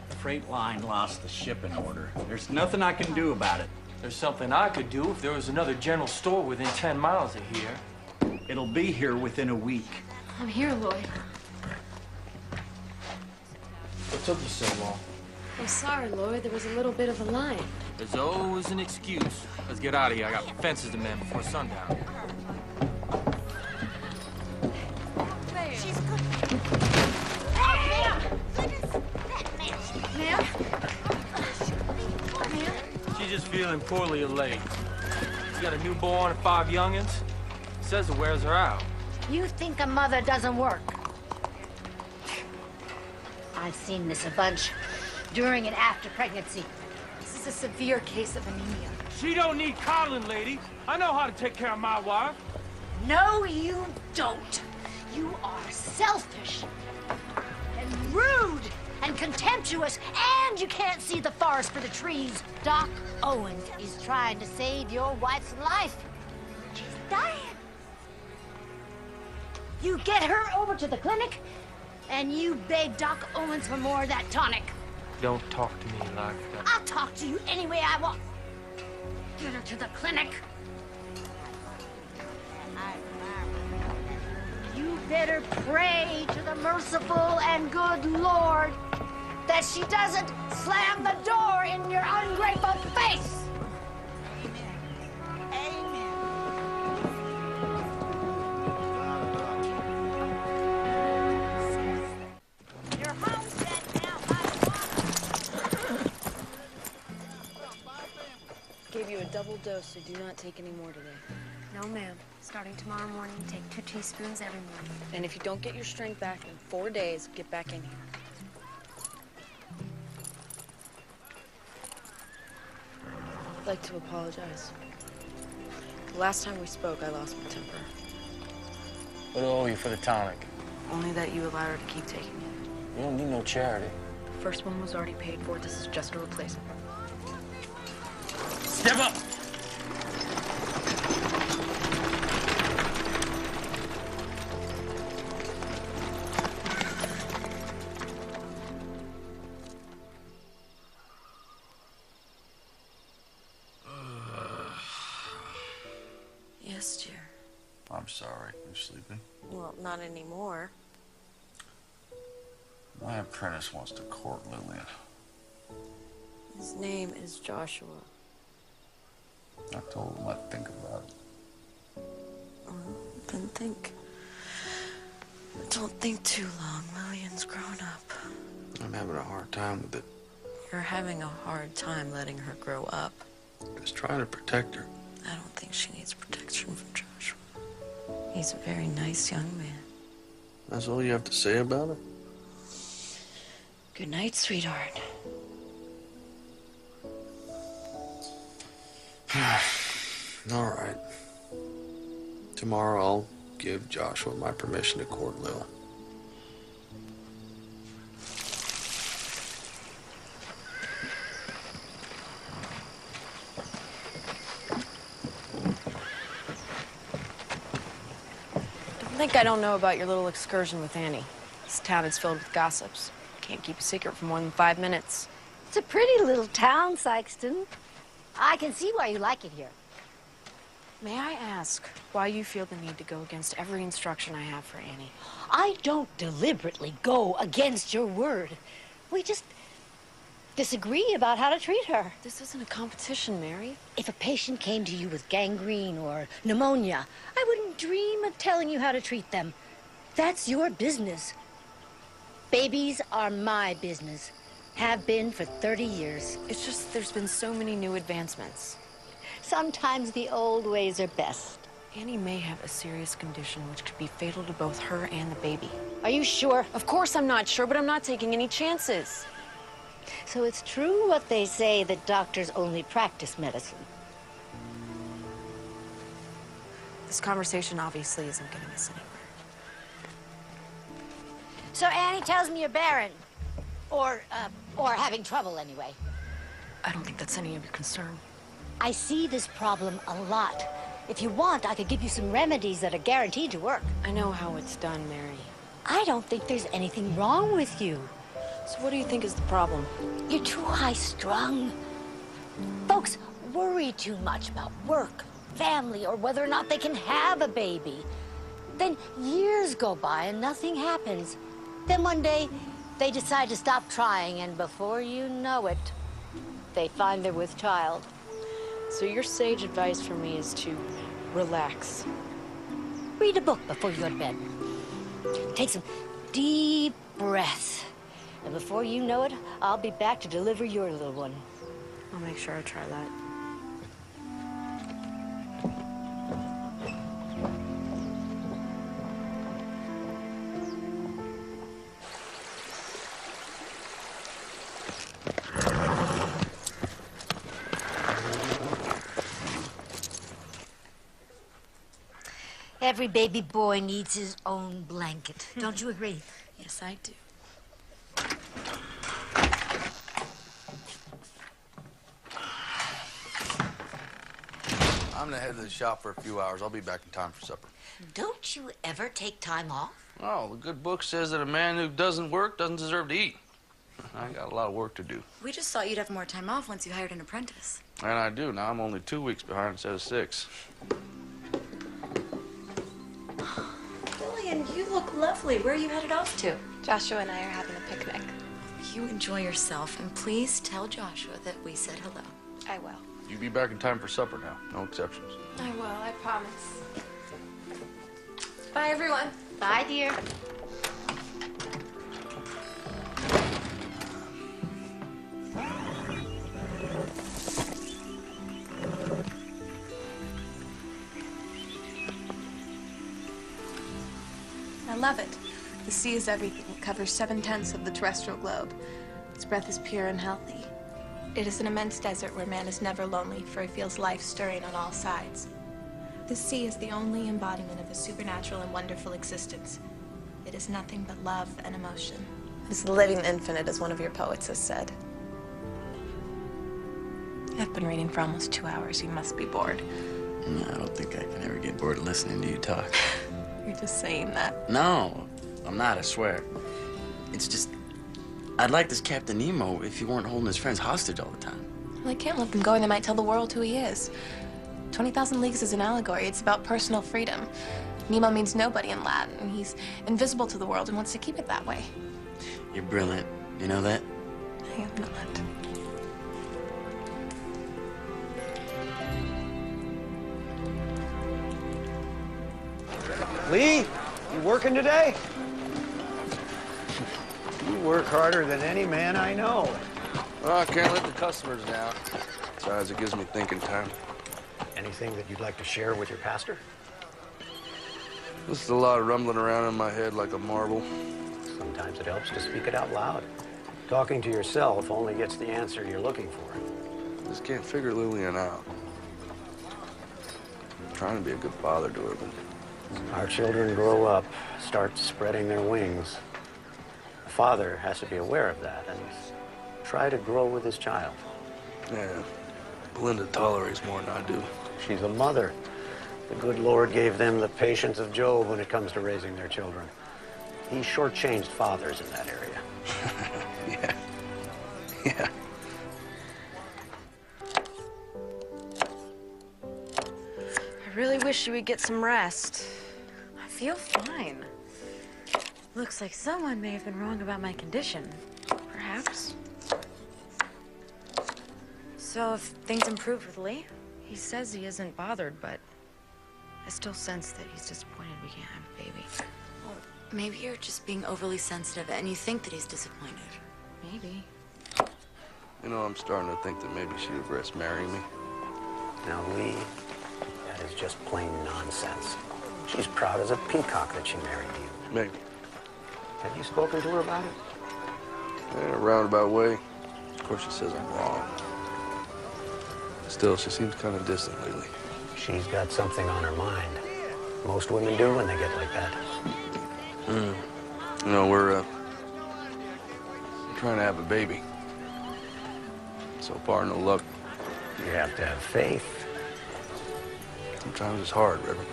The freight line lost the shipping order. There's nothing I can do about it. There's something I could do if there was another general store within 10 miles of here. It'll be here within a week. I'm here, Lloyd. What took you so long? I'm sorry, Lloyd. There was a little bit of a line. There's always an excuse. Let's get out of here. I got fences to mend before sundown. She's good. Ma'am! Ma'am? She's just feeling poorly of late. She's got a newborn and 5 youngins. Says it wears her out. You think a mother doesn't work? I've seen this a bunch during and after pregnancy. This is a severe case of anemia. She don't need coddling, lady. I know how to take care of my wife. No, you don't. You are selfish and rude and contemptuous, and you can't see the forest for the trees. Doc Owens is trying to save your wife's life. She's dying. You get her over to the clinic, and you beg Doc Owens for more of that tonic. Don't talk to me like that. I'll talk to you any way I want. Get her to the clinic. You better pray to the merciful and good Lord that she doesn't slam the door in your ungrateful face. Gave you a double dose, so do not take any more today. No, ma'am. Starting tomorrow morning, take 2 teaspoons every morning. And if you don't get your strength back in 4 days, get back in here. I'd like to apologize. The last time we spoke, I lost my temper. What do I owe you for the tonic? Only that you allowed her to keep taking it. You don't need no charity. The first one was already paid for. This is just a replacement. Step up! Yes, dear. I'm sorry. You sleeping? Well, not anymore. My apprentice wants to court Lillian. His name is Joshua. I told him I'd think about it. Then think. Don't think too long. Lillian's grown up. I'm having a hard time with it. You're having a hard time letting her grow up. Just trying to protect her. I don't think she needs protection from Joshua. He's a very nice young man. That's all you have to say about it? Good night, sweetheart. All right. Tomorrow I'll give Joshua my permission to court Lil. Don't think I don't know about your little excursion with Annie. This town is filled with gossips. Can't keep a secret for more than 5 minutes. It's a pretty little town, Sykeston. I can see why you like it here. May I ask why you feel the need to go against every instruction I have for Annie? I don't deliberately go against your word. We just disagree about how to treat her. This isn't a competition, Mary. If a patient came to you with gangrene or pneumonia, I wouldn't dream of telling you how to treat them. That's your business. Babies are my business. Have been for 30 years. It's just there's been so many new advancements. Sometimes the old ways are best. Annie may have a serious condition which could be fatal to both her and the baby. Are you sure? Of course I'm not sure, but I'm not taking any chances. So it's true what they say that doctors only practice medicine. This conversation obviously isn't getting us anywhere. So Annie tells me you're barren. Or having trouble anyway. I don't think that's any of your concern. I see this problem a lot. If you want, I could give you some remedies that are guaranteed to work. I know how it's done, Mary. I don't think there's anything wrong with you. So what do you think is the problem? You're too high-strung. Folks worry too much about work, family, or whether or not they can have a baby. Then years go by and nothing happens. Then one day, they decide to stop trying, and before you know it, they find they're with child. So your sage advice for me is to relax. Read a book before you go to bed. Take some deep breaths. And before you know it, I'll be back to deliver your little one. I'll make sure I try that. Every baby boy needs his own blanket. Don't you agree? Yes, I do. I'm gonna head to the shop for a few hours. I'll be back in time for supper. Don't you ever take time off? Oh, the good book says that a man who doesn't work doesn't deserve to eat. I got a lot of work to do. We just thought you'd have more time off once you hired an apprentice. And I do. Now I'm only 2 weeks behind instead of 6. Lillian, you look lovely. Where are you headed off to? Joshua and I are having a picnic. You enjoy yourself, and please tell Joshua that we said hello. I will. You be back in time for supper now. No exceptions. I will, I promise. Bye, everyone. Bye, dear. I love it. The sea is everything. It covers 7/10 of the terrestrial globe. Its breath is pure and healthy. It is an immense desert where man is never lonely, for he feels life stirring on all sides. The sea is the only embodiment of a supernatural and wonderful existence. It is nothing but love and emotion. It is the living infinite, as one of your poets has said. I've been reading for almost 2 hours. You must be bored. No, I don't think I can ever get bored of listening to you talk. You're just saying that. No, I'm not, I swear. It's just, I'd like this Captain Nemo if he weren't holding his friends hostage all the time. Well, I can't let them go, and they might tell the world who he is. 20,000 Leagues is an allegory. It's about personal freedom. Nemo means nobody in Latin. He's invisible to the world and wants to keep it that way. You're brilliant. You know that? I am not. Lee, you working today? You work harder than any man I know. Well, I can't let the customers down. Besides, it gives me thinking time. Anything that you'd like to share with your pastor? Just a lot of rumbling around in my head like a marble. Sometimes it helps to speak it out loud. Talking to yourself only gets the answer you're looking for. Just can't figure Lillian out. I'm trying to be a good father to her, but... Our children grow up, start spreading their wings. A father has to be aware of that and try to grow with his child. Yeah, Belinda tolerates more than I do. She's a mother. The good Lord gave them the patience of Job when it comes to raising their children. He shortchanged fathers in that area. Yeah. Yeah. I really wish you would get some rest. I feel fine. Looks like someone may have been wrong about my condition. Perhaps. So if things improved with Lee? He says he isn't bothered, but I still sense that he's disappointed we can't have a baby. Well, maybe you're just being overly sensitive and you think that he's disappointed. Maybe. You know, I'm starting to think that maybe she regrets marrying me. Now, Lee, that is just plain nonsense. She's proud as a peacock that she married you. Maybe. Have you spoken to her about it? In a roundabout way. Of course, she says I'm wrong. Still, she seems kind of distant lately. She's got something on her mind. Most women do when they get like that. You know, we're trying to have a baby. So far, no luck. You have to have faith. Sometimes it's hard, Reverend.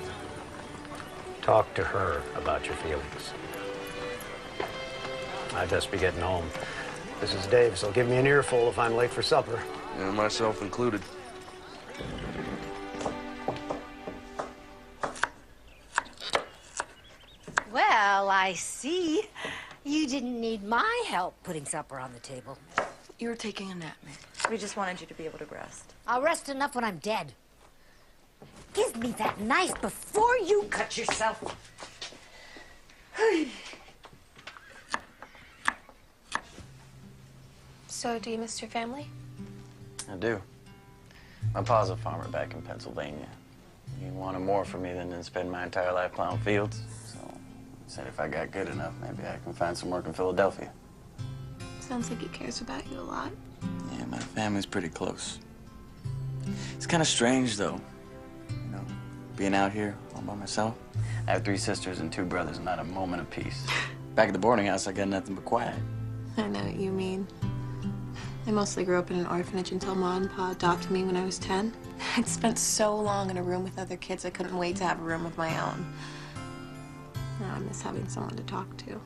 Talk to her about your feelings. I'd just be getting home. This is Dave, so give me an earful if I'm late for supper. And myself included. Well, I see. You didn't need my help putting supper on the table. You were taking a nap, man. We just wanted you to be able to rest. I'll rest enough when I'm dead. Give me that knife before you cut yourself. So, do you miss your family? I do. My pa's a farmer back in Pennsylvania. He wanted more from me than to spend my entire life plowing fields. So I said if I got good enough, maybe I can find some work in Philadelphia. Sounds like he cares about you a lot. Yeah, my family's pretty close. It's kind of strange, though. You know, being out here all by myself. I have 3 sisters and 2 brothers, not a moment of peace. Back at the boarding house, I got nothing but quiet. I know what you mean. I mostly grew up in an orphanage until Ma and Pa adopted me when I was 10. I'd spent so long in a room with other kids, I couldn't wait to have a room of my own. Now I miss having someone to talk to.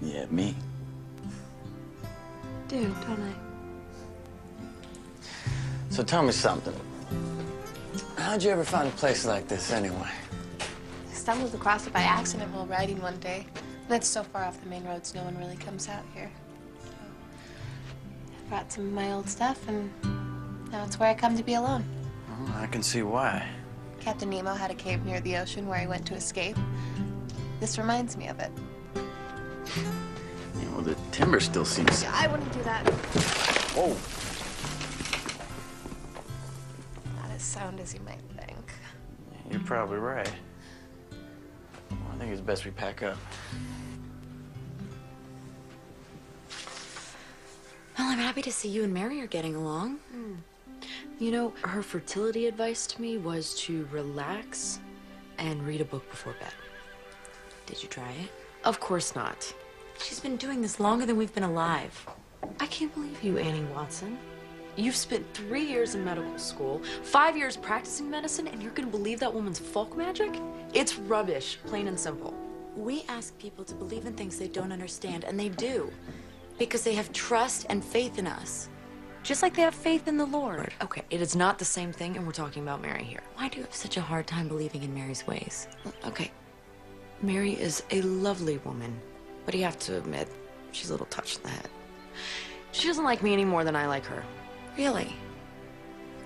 Yeah, me. Do, don't I? So tell me something. How'd you ever find a place like this, anyway? I stumbled across it by accident while riding one day. And it's so far off the main roads, no one really comes out here. So I brought some of my old stuff, and now it's where I come to be alone. Well, I can see why. Captain Nemo had a cave near the ocean where he went to escape. This reminds me of it. Yeah, well, the timber still seems... I wouldn't do that. Whoa. Not as sound as you might think. You're probably right. Well, I think it's best we pack up. Well, I'm happy happy to see you and Mary are getting along. You know, her fertility advice to me was to relax and read a book before bed. Did you try it? Of course not. She's been doing this longer than we've been alive. I can't believe you, Annie Watson. You've spent 3 years in medical school, 5 years practicing medicine, and you're gonna believe that woman's folk magic? It's rubbish, plain and simple. We ask people to believe in things they don't understand, and they do. Because they have trust and faith in us. Just like they have faith in the Lord. Okay, it is not the same thing, and we're talking about Mary here. Why do you have such a hard time believing in Mary's ways? Okay, Mary is a lovely woman, but you have to admit, she's a little touched in the head. She doesn't like me any more than I like her. Really?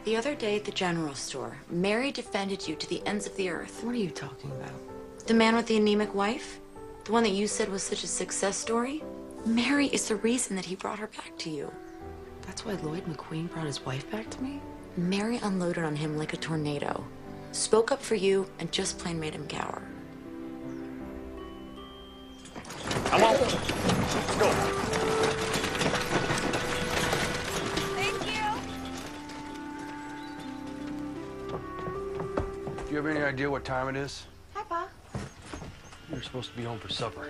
The other day at the general store, Mary defended you to the ends of the earth. What are you talking about? The man with the anemic wife? The one that you said was such a success story? Mary is the reason that he brought her back to you. That's why Lloyd McQueen brought his wife back to me? Mary unloaded on him like a tornado. Spoke up for you and just plain made him cower. Come on. Let's go. Do you have any idea what time it is? Hi, Pa. You're supposed to be home for supper.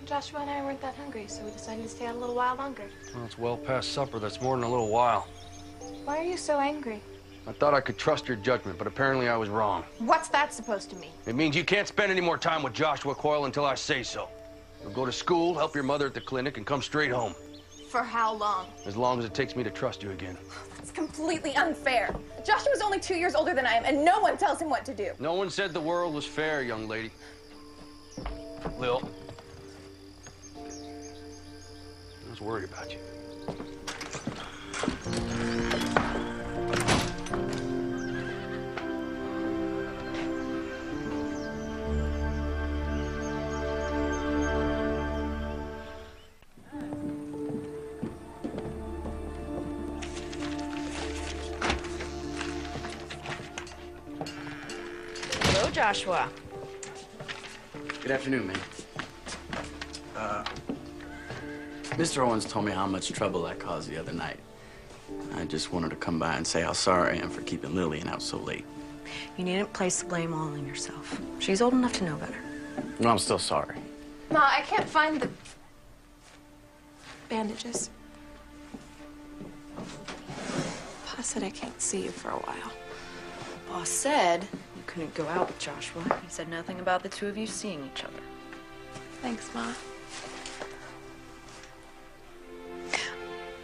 Joshua and I weren't that hungry, so we decided to stay out a little while longer. Well, it's well past supper. That's more than a little while. Why are you so angry? I thought I could trust your judgment, but apparently I was wrong. What's that supposed to mean? It means you can't spend any more time with Joshua Coyle until I say so. You'll go to school, help your mother at the clinic, and come straight home. For how long? As long as it takes me to trust you again. It's completely unfair. Joshua's only 2 years older than I am, and no one tells him what to do. No one said the world was fair, young lady. Lil, I was worried about you. Hello, Joshua. Good afternoon, man. Mr. Owens told me how much trouble I caused the other night. I just wanted to come by and say how sorry I am for keeping Lillian out so late. You needn't place the blame all on yourself. She's old enough to know better. No, I'm still sorry. Ma, I can't find the bandages. Pa said I can't see you for a while. Boss said you couldn't go out with Joshua. He said nothing about the two of you seeing each other. Thanks, Ma.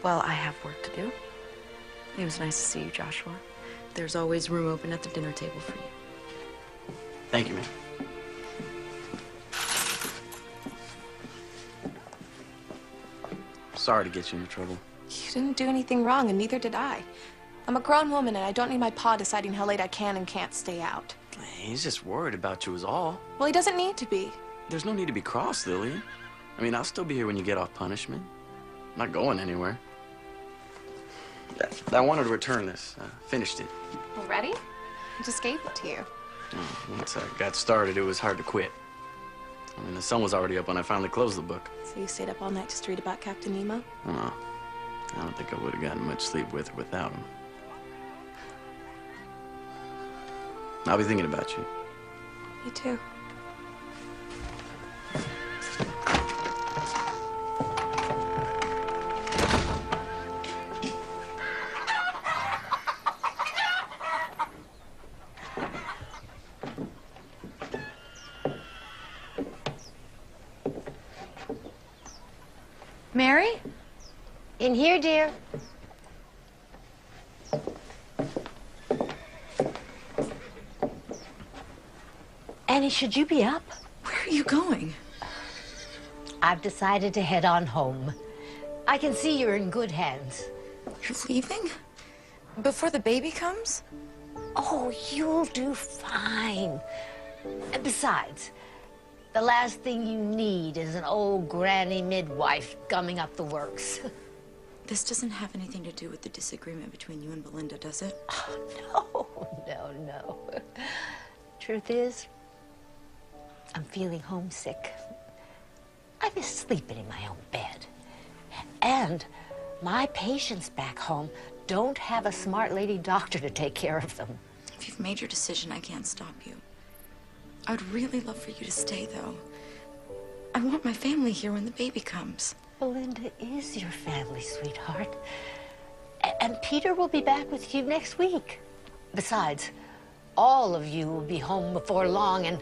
Well, I have work to do. It was nice to see you, Joshua. There's always room open at the dinner table for you. Thank you, man. Sorry to get you into trouble. You didn't do anything wrong, and neither did I. I'm a grown woman, and I don't need my pa deciding how late I can and can't stay out. He's just worried about you is all. Well, he doesn't need to be. There's no need to be cross, Lillian. I mean, I'll still be here when you get off punishment. I'm not going anywhere. I wanted to return this. I finished it. Already? I just gave it to you. Once I got started, it was hard to quit. I mean, the sun was already up when I finally closed the book. So you stayed up all night just to read about Captain Nemo? No, I don't think I would have gotten much sleep with or without him. I'll be thinking about you. Me too. Mary? In here, dear. Annie, should you be up? Where are you going? I've decided to head on home. I can see you're in good hands. You're leaving? Before the baby comes? Oh, you'll do fine. And besides, the last thing you need is an old granny midwife gumming up the works. This doesn't have anything to do with the disagreement between you and Belinda, does it? Oh, no. Truth is, I'm feeling homesick. I miss sleeping in my own bed. And My patients back home don't have a smart lady doctor to take care of them. If you've made your decision, I can't stop you. I would really love for you to stay, though. I want my family here when the baby comes. Belinda is your family, sweetheart. And Peter will be back with you next week. Besides, all of you will be home before long, and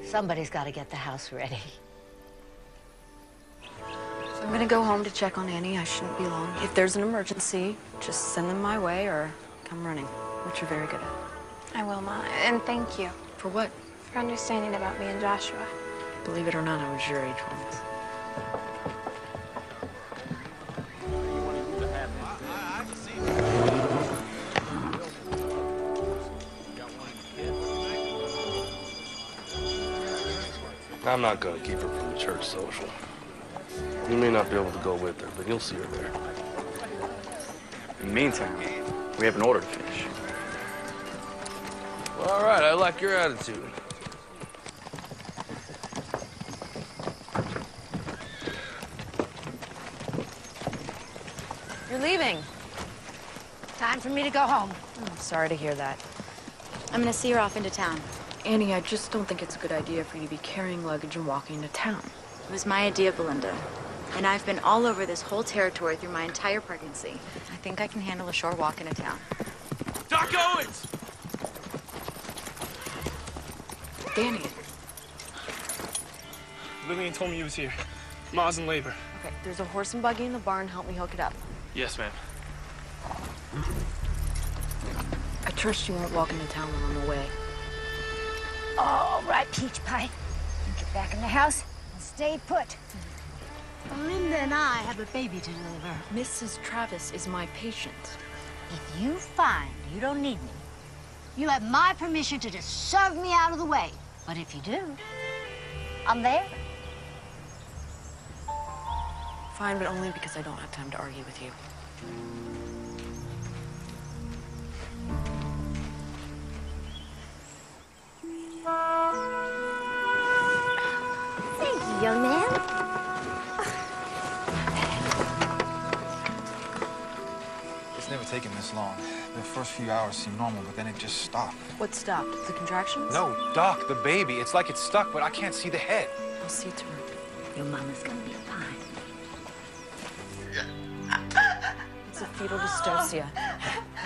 somebody's got to get the house ready. I'm gonna go home to check on Annie. I shouldn't be long. If there's an emergency, just send them my way or come running, which you're very good at. I will, Ma. And thank you. For what? For understanding about me and Joshua. Believe it or not, I was your age once. I'm not gonna keep her from the church social. You may not be able to go with her, but you'll see her there. In the meantime, we have an order to finish. Well, all right, I like your attitude. You're leaving. Time for me to go home. I'm sorry to hear that. I'm gonna see her off into town. Annie, I just don't think it's a good idea for you to be carrying luggage and walking into town. It was my idea, Belinda. And I've been all over this whole territory through my entire pregnancy. I think I can handle a short walk into town. Doc Owens! Danny. Lillian told me he was here. Ma's in labor. Okay, there's a horse and buggy in the barn. Help me hook it up. Yes, ma'am. I trust you won't walk into town while I'm away. All right, Peach Pie. Get back in the house and stay put. Belinda and I have a baby to deliver. Mrs. Travis is my patient. If you find you don't need me, you have my permission to just shove me out of the way. But if you do, I'm there. Fine, but only because I don't have time to argue with you. Thank you, young man. It's never taken this long. The first few hours seemed normal, but then it just stopped. What stopped? The contractions? No, Doc, the baby. It's like it's stuck, but I can't see the head. I'll see to it. Your mama's gonna be fine. It's a fetal dystocia.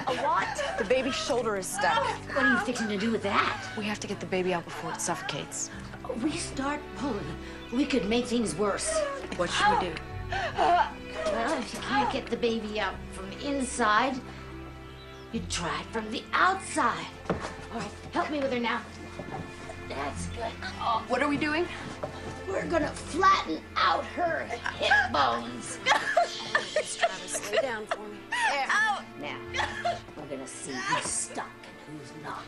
A what? The baby's shoulder is stuck. What are you fixing to do with that? We have to get the baby out before it suffocates. We start pulling, we could make things worse. What should we do? Well, if you can't get the baby out from the inside, you try it from the outside. All right, help me with her now. That's good. Oh, What are we doing? we're gonna flatten out her hip bones. Miss Travis, lay down for me. There. Now, we're gonna see who's stuck and who's not.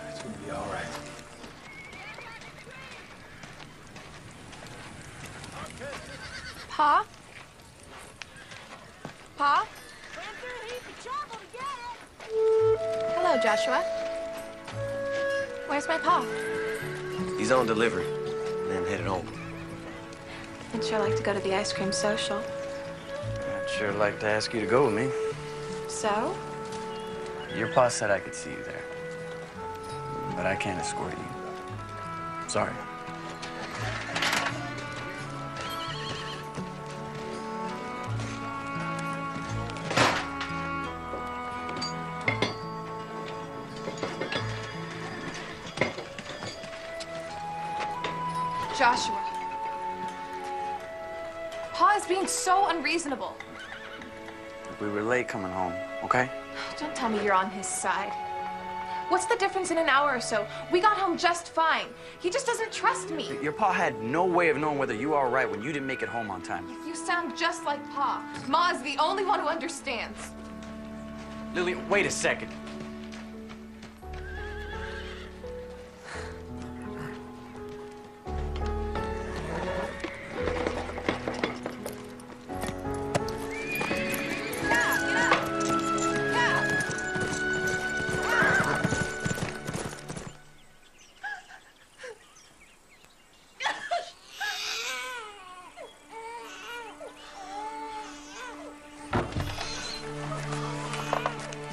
It's gonna be all right. Pa? Pa? Hello, Joshua. Where's my pa? He's on delivery, then headed home. I'd sure like to go to the ice cream social. I'd sure like to ask you to go with me. So? Your pa said I could see you there. But I can't escort you. Sorry. Joshua. Pa is being so unreasonable. We were late coming home, okay? Don't tell me you're on his side. What's the difference in an hour or so? We got home just fine. He just doesn't trust me. Your pa had no way of knowing whether you were all right when you didn't make it home on time. You sound just like Pa. Ma's the only one who understands. Lily, wait a second.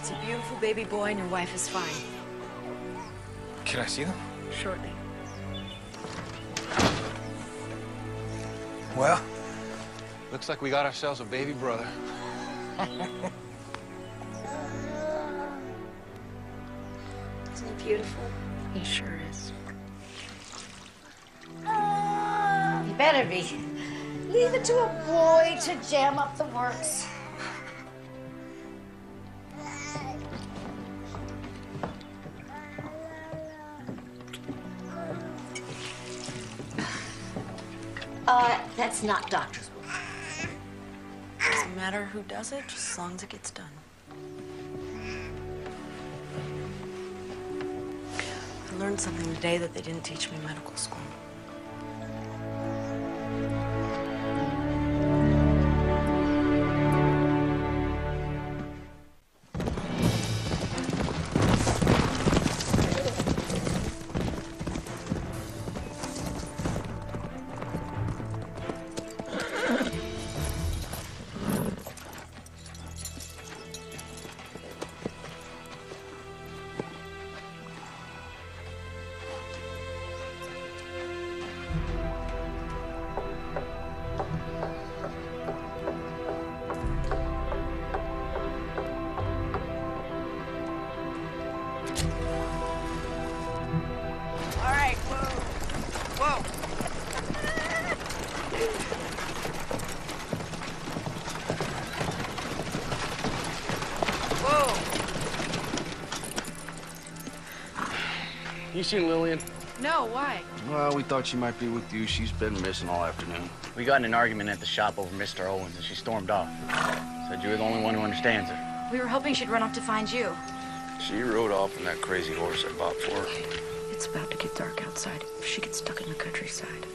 It's a beautiful baby boy and your wife is fine. Can I see them? Shortly. Well, looks like we got ourselves a baby brother. Isn't he beautiful? He sure is. You better be. Leave it to a boy to jam up the works. That's not doctor's work. Doesn't matter who does it, just as long as it gets done. I learned something today that they didn't teach me in medical school. You seen Lillian? No, why? Well, we thought she might be with you. She's been missing all afternoon. We got in an argument at the shop over Mr. Owens, and she stormed off. Said you were the only one who understands her. We were hoping she'd run off to find you. She rode off on that crazy horse I bought for her. It's about to get dark outside. If she gets stuck in the countryside.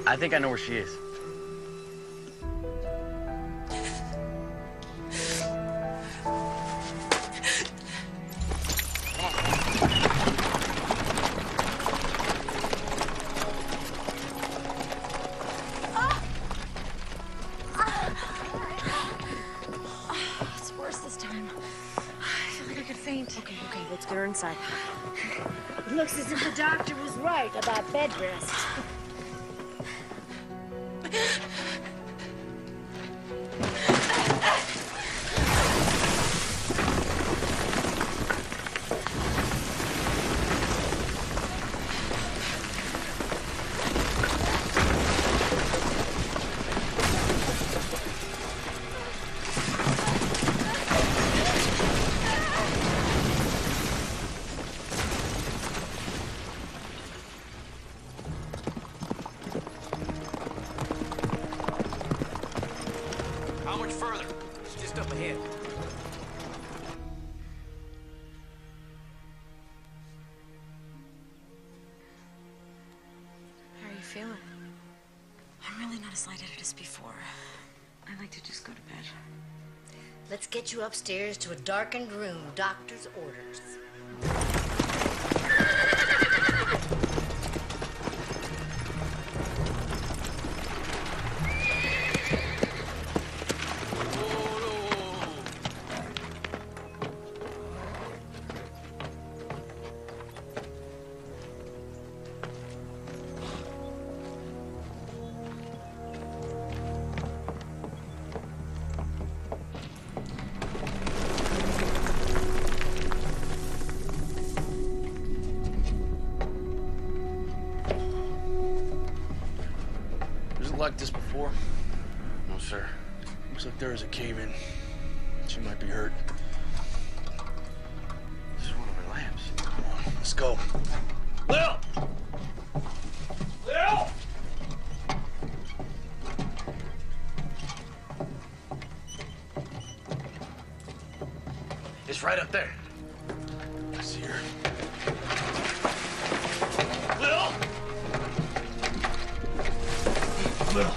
I think I know where she is. It's worse this time. I feel like I could faint. Okay, let's get her inside. It looks as if the doctor was right about bed rest. How much further? It's just up ahead. How are you feeling? I'm really not as lightheaded as before. I'd like to just go to bed. Let's get you upstairs to a darkened room. Doctor's orders. Was it like this before? No, sir. Looks like there is a cave-in. She might be hurt. This is one of her lamps. Come on, let's go. Lil! Lil! It's right up there. I see her. Lil! Lil,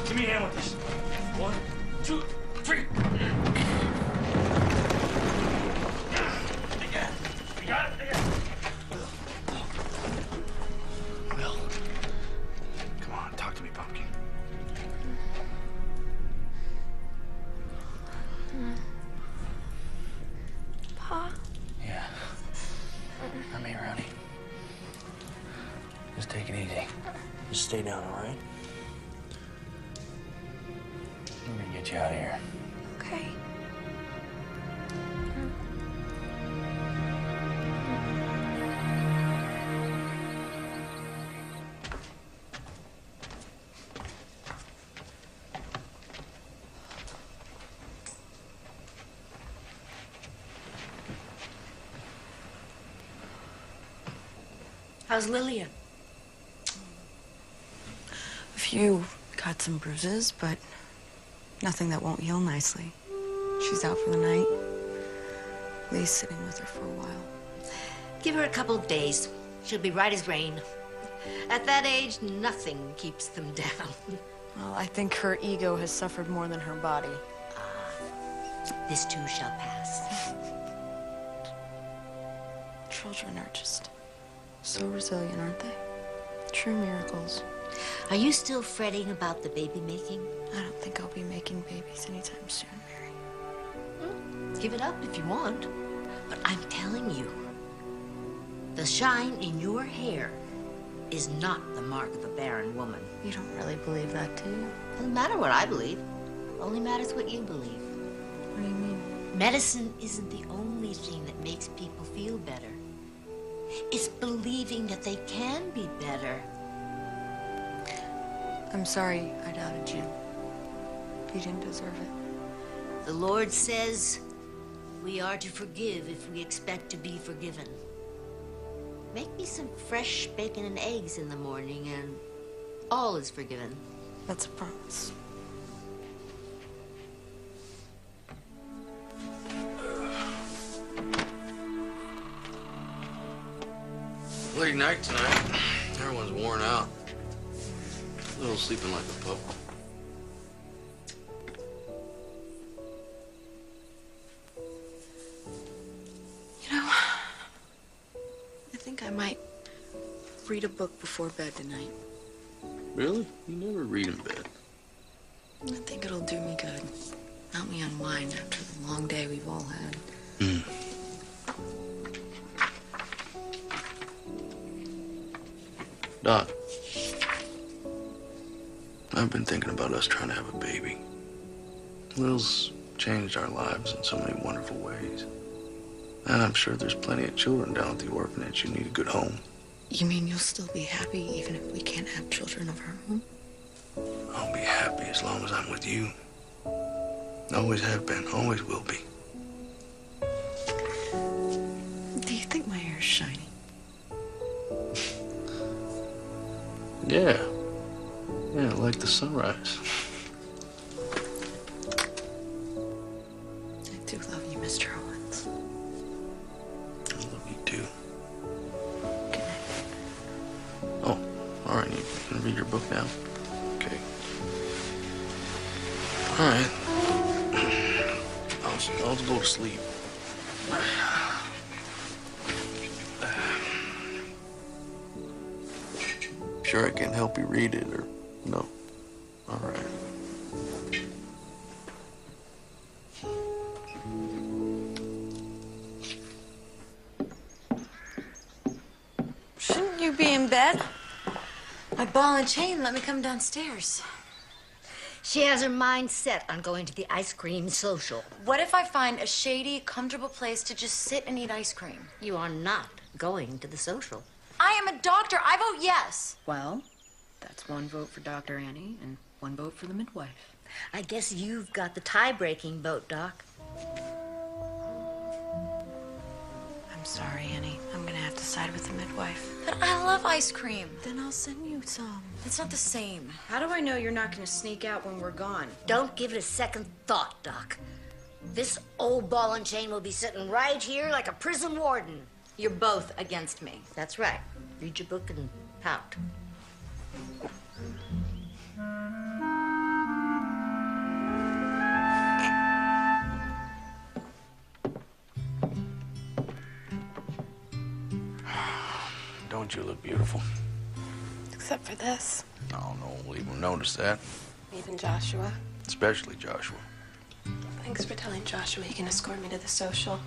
give me a hand with this. 1, 2, 3. You got it. You got it. Lil, come on, talk to me, pumpkin. stay down, all right? We're gonna get you out of here. Okay. How's Lilia? A few cuts and bruises, but nothing that won't heal nicely. She's out for the night. Lee's sitting with her for a while. Give her a couple of days. She'll be right as rain. At that age, nothing keeps them down. Well, I think her ego has suffered more than her body. This too shall pass. Children are just so resilient, aren't they? True miracles. Are you still fretting about the baby making? I don't think I'll be making babies anytime soon, Mary. Give it up if you want. But I'm telling you, the shine in your hair is not the mark of a barren woman. You don't really believe that, do you? Doesn't matter what I believe. Only matters what you believe. What do you mean? Medicine isn't the only thing that makes people feel better. It's believing that they can be better. I'm sorry I doubted you. You didn't deserve it. The Lord says we are to forgive if we expect to be forgiven. Make me some fresh bacon and eggs in the morning and all is forgiven. That's a promise. Late night tonight. Everyone's worn out. A little sleeping like a pup. You know, I think I might read a book before bed tonight. Really? You never read in bed. I think it'll do me good. Help me unwind after the long day we've all had. Doc, I've been thinking about us trying to have a baby. Will's changed our lives in so many wonderful ways. And I'm sure there's plenty of children down at the orphanage who need a good home. You mean you'll still be happy even if we can't have children of our own? I'll be happy as long as I'm with you. Always have been, always will be. Do you think my hair's shiny? Yeah. Yeah, like the sunrise. I do love you, Mr. Owens. I love you too. Good night. Oh, all right. You can read your book now? Okay. All right. I'll go to sleep. Sure I can help you read it, or no? All right. Shouldn't you be in bed? My ball and chain let me come downstairs. She has her mind set on going to the ice cream social. What if I find a shady, comfortable place to just sit and eat ice cream? You are not going to the social. I am a doctor. I vote yes. Well, that's one vote for Dr. Annie and one vote for the midwife. I guess you've got the tie-breaking vote, Doc. I'm sorry, Annie. I'm gonna have to side with the midwife. But I love ice cream. Then I'll send you some. It's not the same. How do I know you're not going to sneak out when we're gone? Don't give it a second thought, Doc. This old ball and chain will be sitting right here like a prison warden. You're both against me. That's right. Read your book and pout. Don't you look beautiful? Except for this. No, no one will even notice that. Even Joshua. Especially Joshua. Thanks for telling Joshua he can escort me to the social.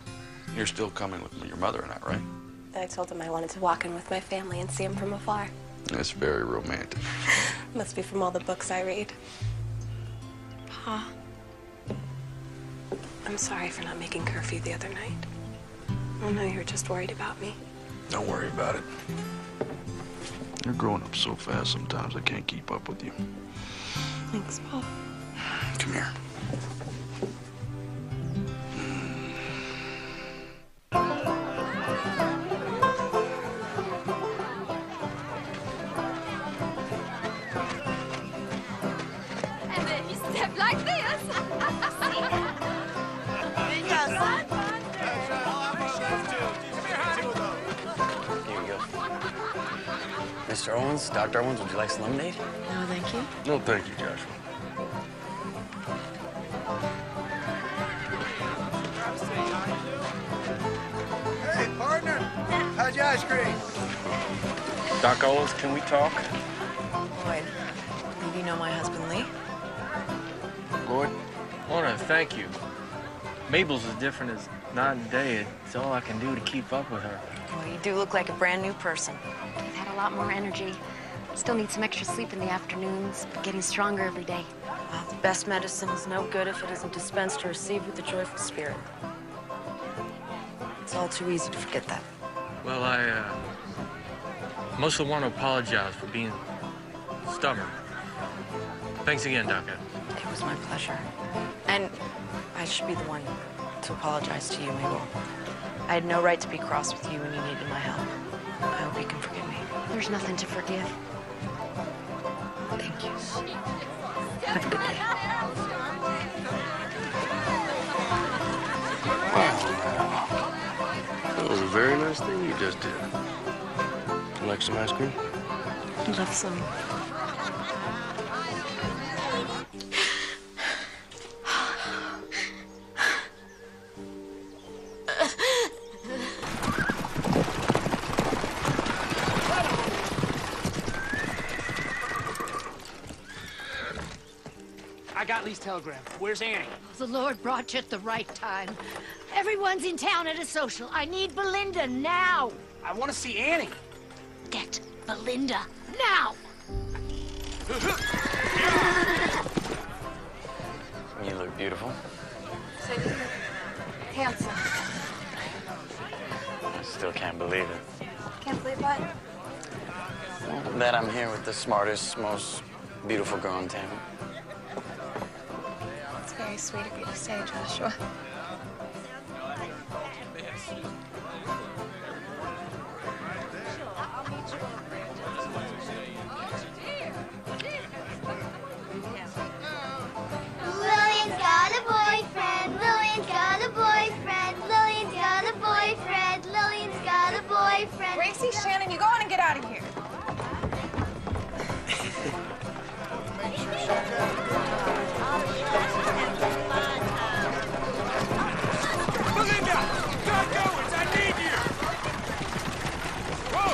You're still coming with your mother and I, right? I told him I wanted to walk in with my family and see him from afar. It's very romantic. Must be from all the books I read. Pa, I'm sorry for not making curfew the other night. I know you were just worried about me. Don't worry about it. You're growing up so fast sometimes I can't keep up with you. Thanks, Pa. Come here. And then you step like this. Here you go. Mr. Owens, Dr. Owens, would you like some lemonade? No, thank you. No, thank you, Joshua. Hey, partner. How's your ice cream? Doc Owens, can we talk? Lloyd, I believe you know my husband, Lee. Lloyd, I want to thank you. Mabel's as different as night and day. It's all I can do to keep up with her. Well, you do look like a brand new person. I've had a lot more energy. Still need some extra sleep in the afternoons, but getting stronger every day. Well, the best medicine is no good if it isn't dispensed or received with a joyful spirit. It's all too easy to forget that. Well, I mostly want to apologize for being stubborn. Thanks again, Doc. It was my pleasure. And I should be the one to apologize to you, Mabel. I had no right to be cross with you when you needed my help. I hope you can forgive me. There's nothing to forgive. Thank you. Have a good day. That was a very nice thing you just did. You like some ice cream? I'd love some. I got Lee's telegram. Where's Annie? The Lord brought you at the right time. Everyone's in town at a social. I need Belinda now. I want to see Annie. Get Belinda now. You look beautiful. So you look handsome. I still can't believe it. Can't believe what? That I'm here with the smartest, most beautiful girl in town. It's very sweet of you to say, Joshua. Lillian's got a boyfriend. Lillian's got a boyfriend. Lillian's got a boyfriend. Lillian's got a boyfriend. Gracie, Shannon, you go on and get out of here. Belinda! Doc Owens, I need you! Whoa!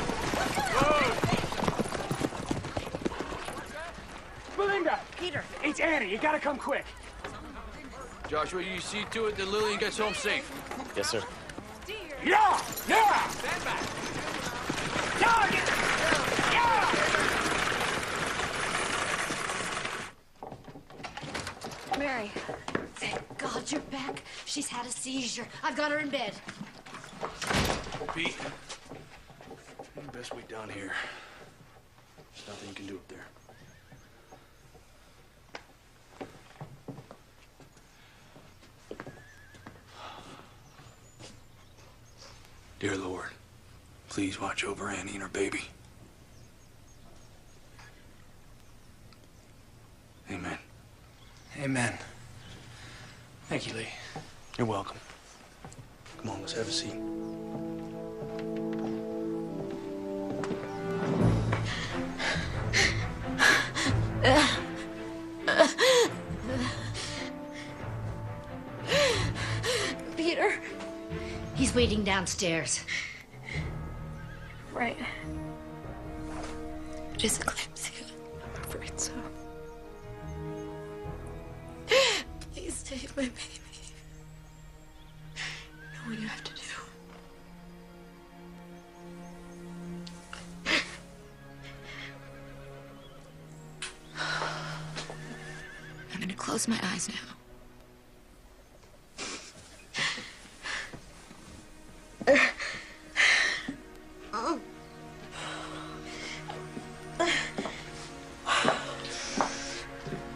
Whoa! Belinda! Peter! It's Annie. You gotta come quick. Joshua, you see to it that Lillian gets home safe. Yes, sir. Yeah! Yeah! Stand back. Mary. Thank God you're back. She's had a seizure. I've got her in bed. Pete, best wait down here. There's nothing you can do up there. Dear Lord, please watch over Annie and her baby. Amen. Amen. Thank you, Lee. You're welcome. Come on, let's have a seat. Peter. He's waiting downstairs. Right. Just eclampsia. I'm afraid so. Please save my baby. You know what you have to do. close my eyes now.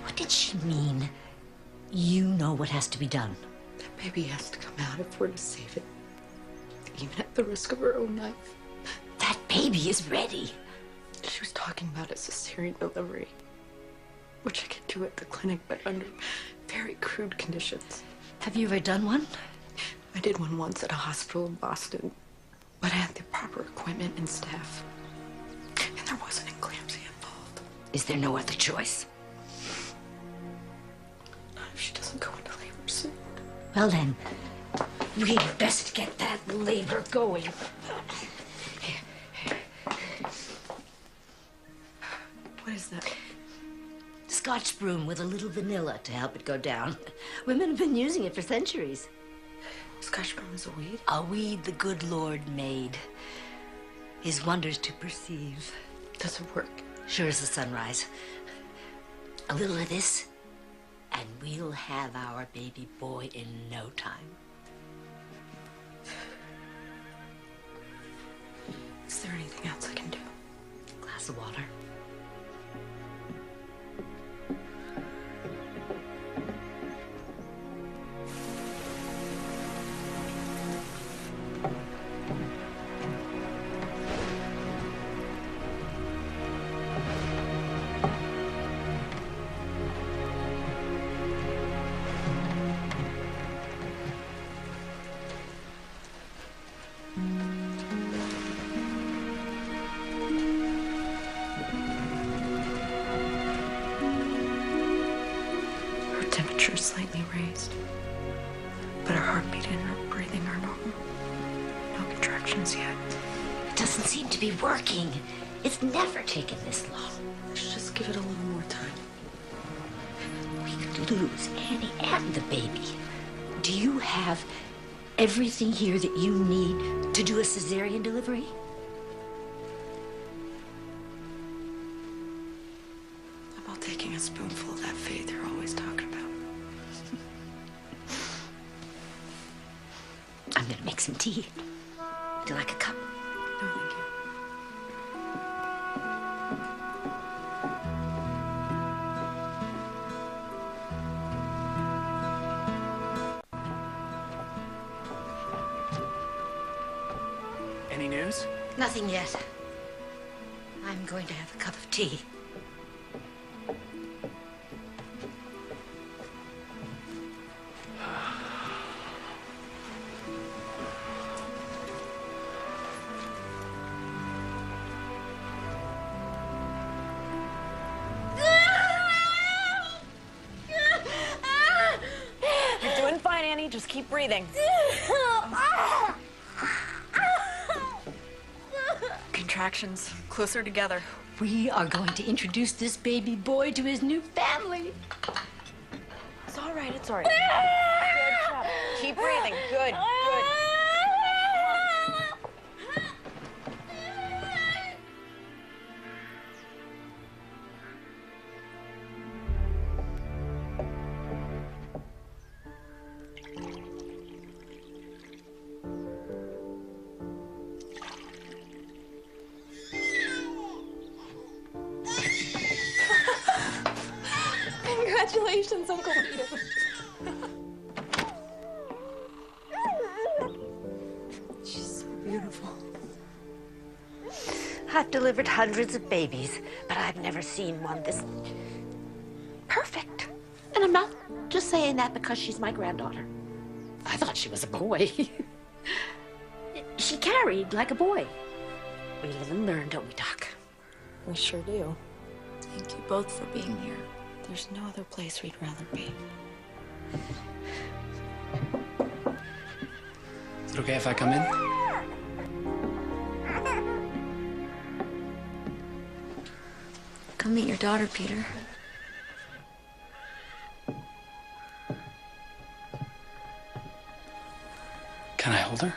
What did she mean? You know what has to be done. That baby has to come out if we're to save it. Even at the risk of her own life. That baby is ready. She was talking about a cesarean delivery, which I could do at the clinic, but under very crude conditions. Have you ever done one? I did one once at a hospital in Boston, but I had the proper equipment and staff. And there wasn't eclampsia involved. Is there no other choice? Not if she doesn't go into labor soon. Well then, we'd best get that labor going. What is that? Scotch broom with a little vanilla to help it go down. Women have been using it for centuries. Scotch broom is a weed? A weed the good Lord made. His wonders to perceive. Does it work? Sure as the sunrise. A little of this, and we'll have our baby boy in no time. Is there anything else I can do? Glass of water. Temperature is slightly raised, but her heartbeat and her breathing are normal. No contractions yet. It doesn't seem to be working. It's never taken this long. Let's just give it a little more time. We could lose Annie and the baby. Do you have everything here that you need to do a cesarean delivery? About taking a spoonful of that faith you're always talking about. I'm gonna make some tea. Would you like a cup? No, thank you. Any news? Nothing yet. I'm going to have a cup of tea. You're doing fine, Annie. Just keep breathing. Contractions closer together. We are going to introduce this baby boy to his new family. It's all right. It's all right. Good job. Keep breathing. Good. Good. Congratulations, Uncle Peter. She's so beautiful. I've delivered hundreds of babies, but I've never seen one this perfect. And I'm not just saying that because she's my granddaughter. I thought she was a boy. She carried like a boy. We live and learn, don't we, Doc? We sure do. Thank you both for being here. There's no other place we'd rather be. Is it okay if I come in? Come meet your daughter, Peter. Can I hold her?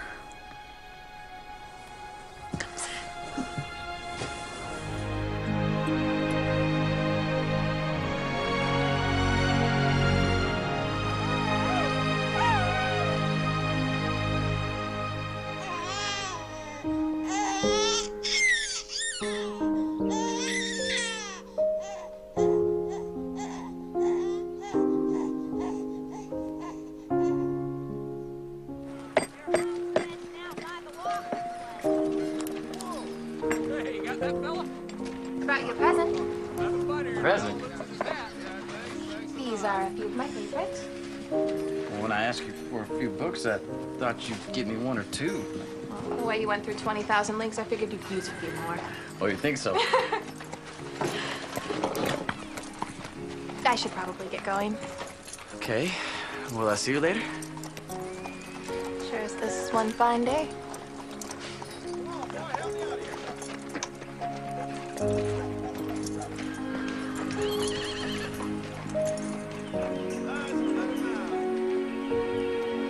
present? These are a few of my favorites. Well, when I asked you for a few books, I thought you'd give me one or two. Well, the way you went through 20,000 links, I figured you'd use a few more. Oh, you think so? I should probably get going. Okay. Will I see you later? Sure as this is one fine day.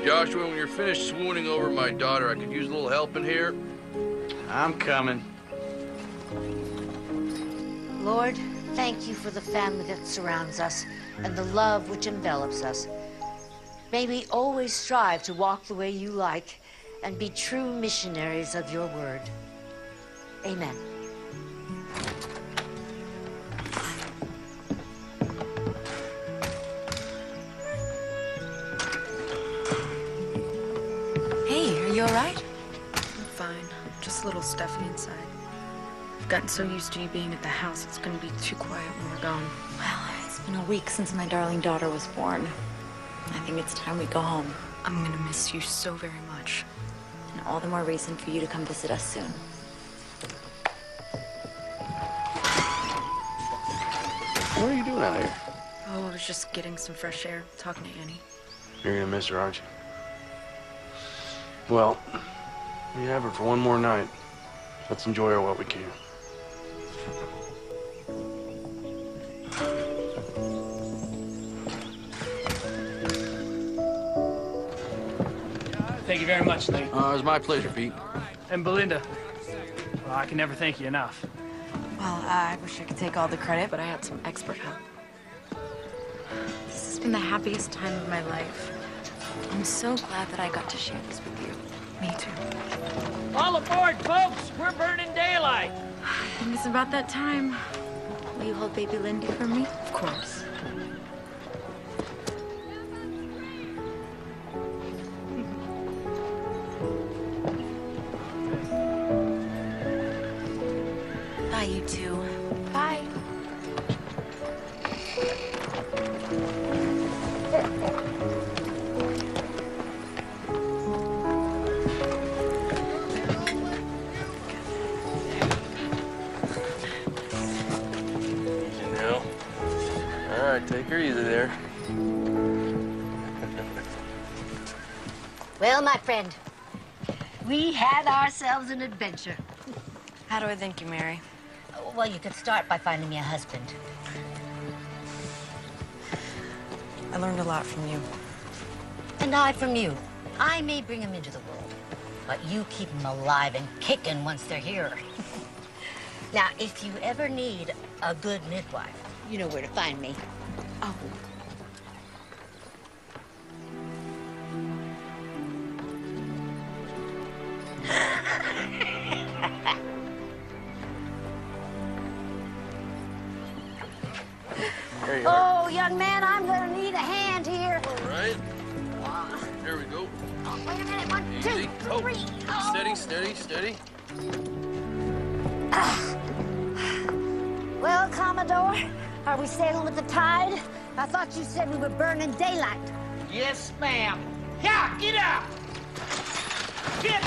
Joshua, when you're finished swooning over my daughter, I could use a little help in here. I'm coming. Lord, thank you for the family that surrounds us and the love which envelops us. May we always strive to walk the way you like and be true missionaries of your word. Amen. Hey, are you all right? I'm fine. Just a little stuffy inside. I've gotten so used to you being at the house, it's gonna be too quiet when we're gone. Well, it's been a week since my darling daughter was born. I think it's time we go home. I'm gonna miss you so very much. And all the more reason for you to come visit us soon. What are you doing out here? Oh, I was just getting some fresh air, talking to Annie. You're gonna miss her, aren't you? Well, we have her for one more night. Let's enjoy her while we can. Thank you very much, Lee. It was my pleasure, Pete. And Belinda. Well, I can never thank you enough. Well, I wish I could take all the credit, but I had some expert help. This has been the happiest time of my life. I'm so glad that I got to share this with you. Me too. All aboard, folks! We're burning daylight! I think it's about that time. Will you hold baby Lindy for me? Of course. Bye, you two. Bye. All right, take her easy there. Well, my friend, we had ourselves an adventure. How do I thank you, Mary? Well, you could start by finding me a husband. I learned a lot from you. And I from you. I may bring them into the world, but you keep them alive and kicking once they're here. Now, if you ever need a good midwife, you know where to find me. Oh. There you are. Oh, young man, I'm gonna need a hand here. All right. Here we go. Oh, wait a minute, 1, 2, Easy. Oh. 3. Oh. Steady, steady, steady. Well, Commodore, are we sailing with the tide? I thought you said we were burning daylight. Yes, ma'am. Yeah, get up! Get!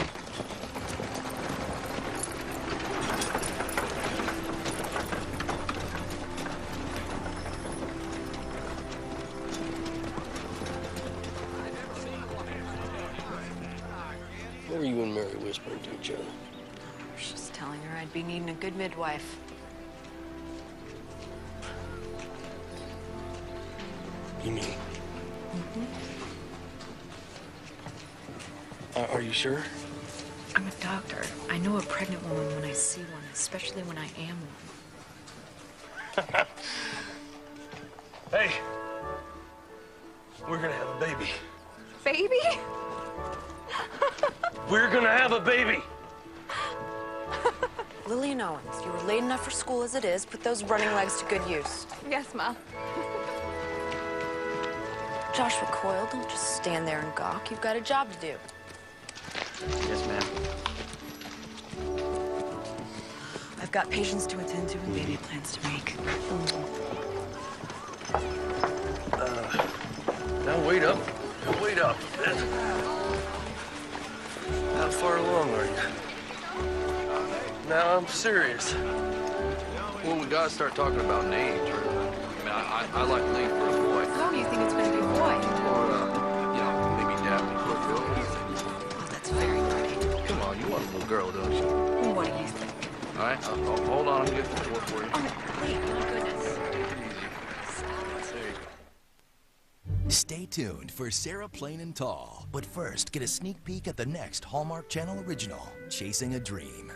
What were you and Mary whispering to each other? I was just telling her I'd be needing a good midwife. You mean? Mm-hmm. Are you sure? I'm a doctor. I know a pregnant woman when I see one, especially when I am one. Hey, we're gonna have a baby. Baby? We're gonna have a baby. Lillian Owens, you were late enough for school as it is. Put those running legs to good use. Yes, Ma. Joshua Coyle, don't just stand there and gawk. You've got a job to do. Yes, ma'am. I've got patients to attend to and baby plans to make. wait up. Wait up. How far along are you? Now I'm serious. Well, we gotta start talking about names. I mean, I like the name for a boy. Oh, you think it's gonna be a boy? Or, you know, maybe Daphne for a girl. What do you think? Oh, that's very pretty. Come on, you want a little girl, don't you? What do you think? All right, hold on, I'm getting the door for you. Oh, wait, my goodness. There you go. Stay tuned for Sarah Plain and Tall. But first, get a sneak peek at the next Hallmark Channel original, Chasing a Dream.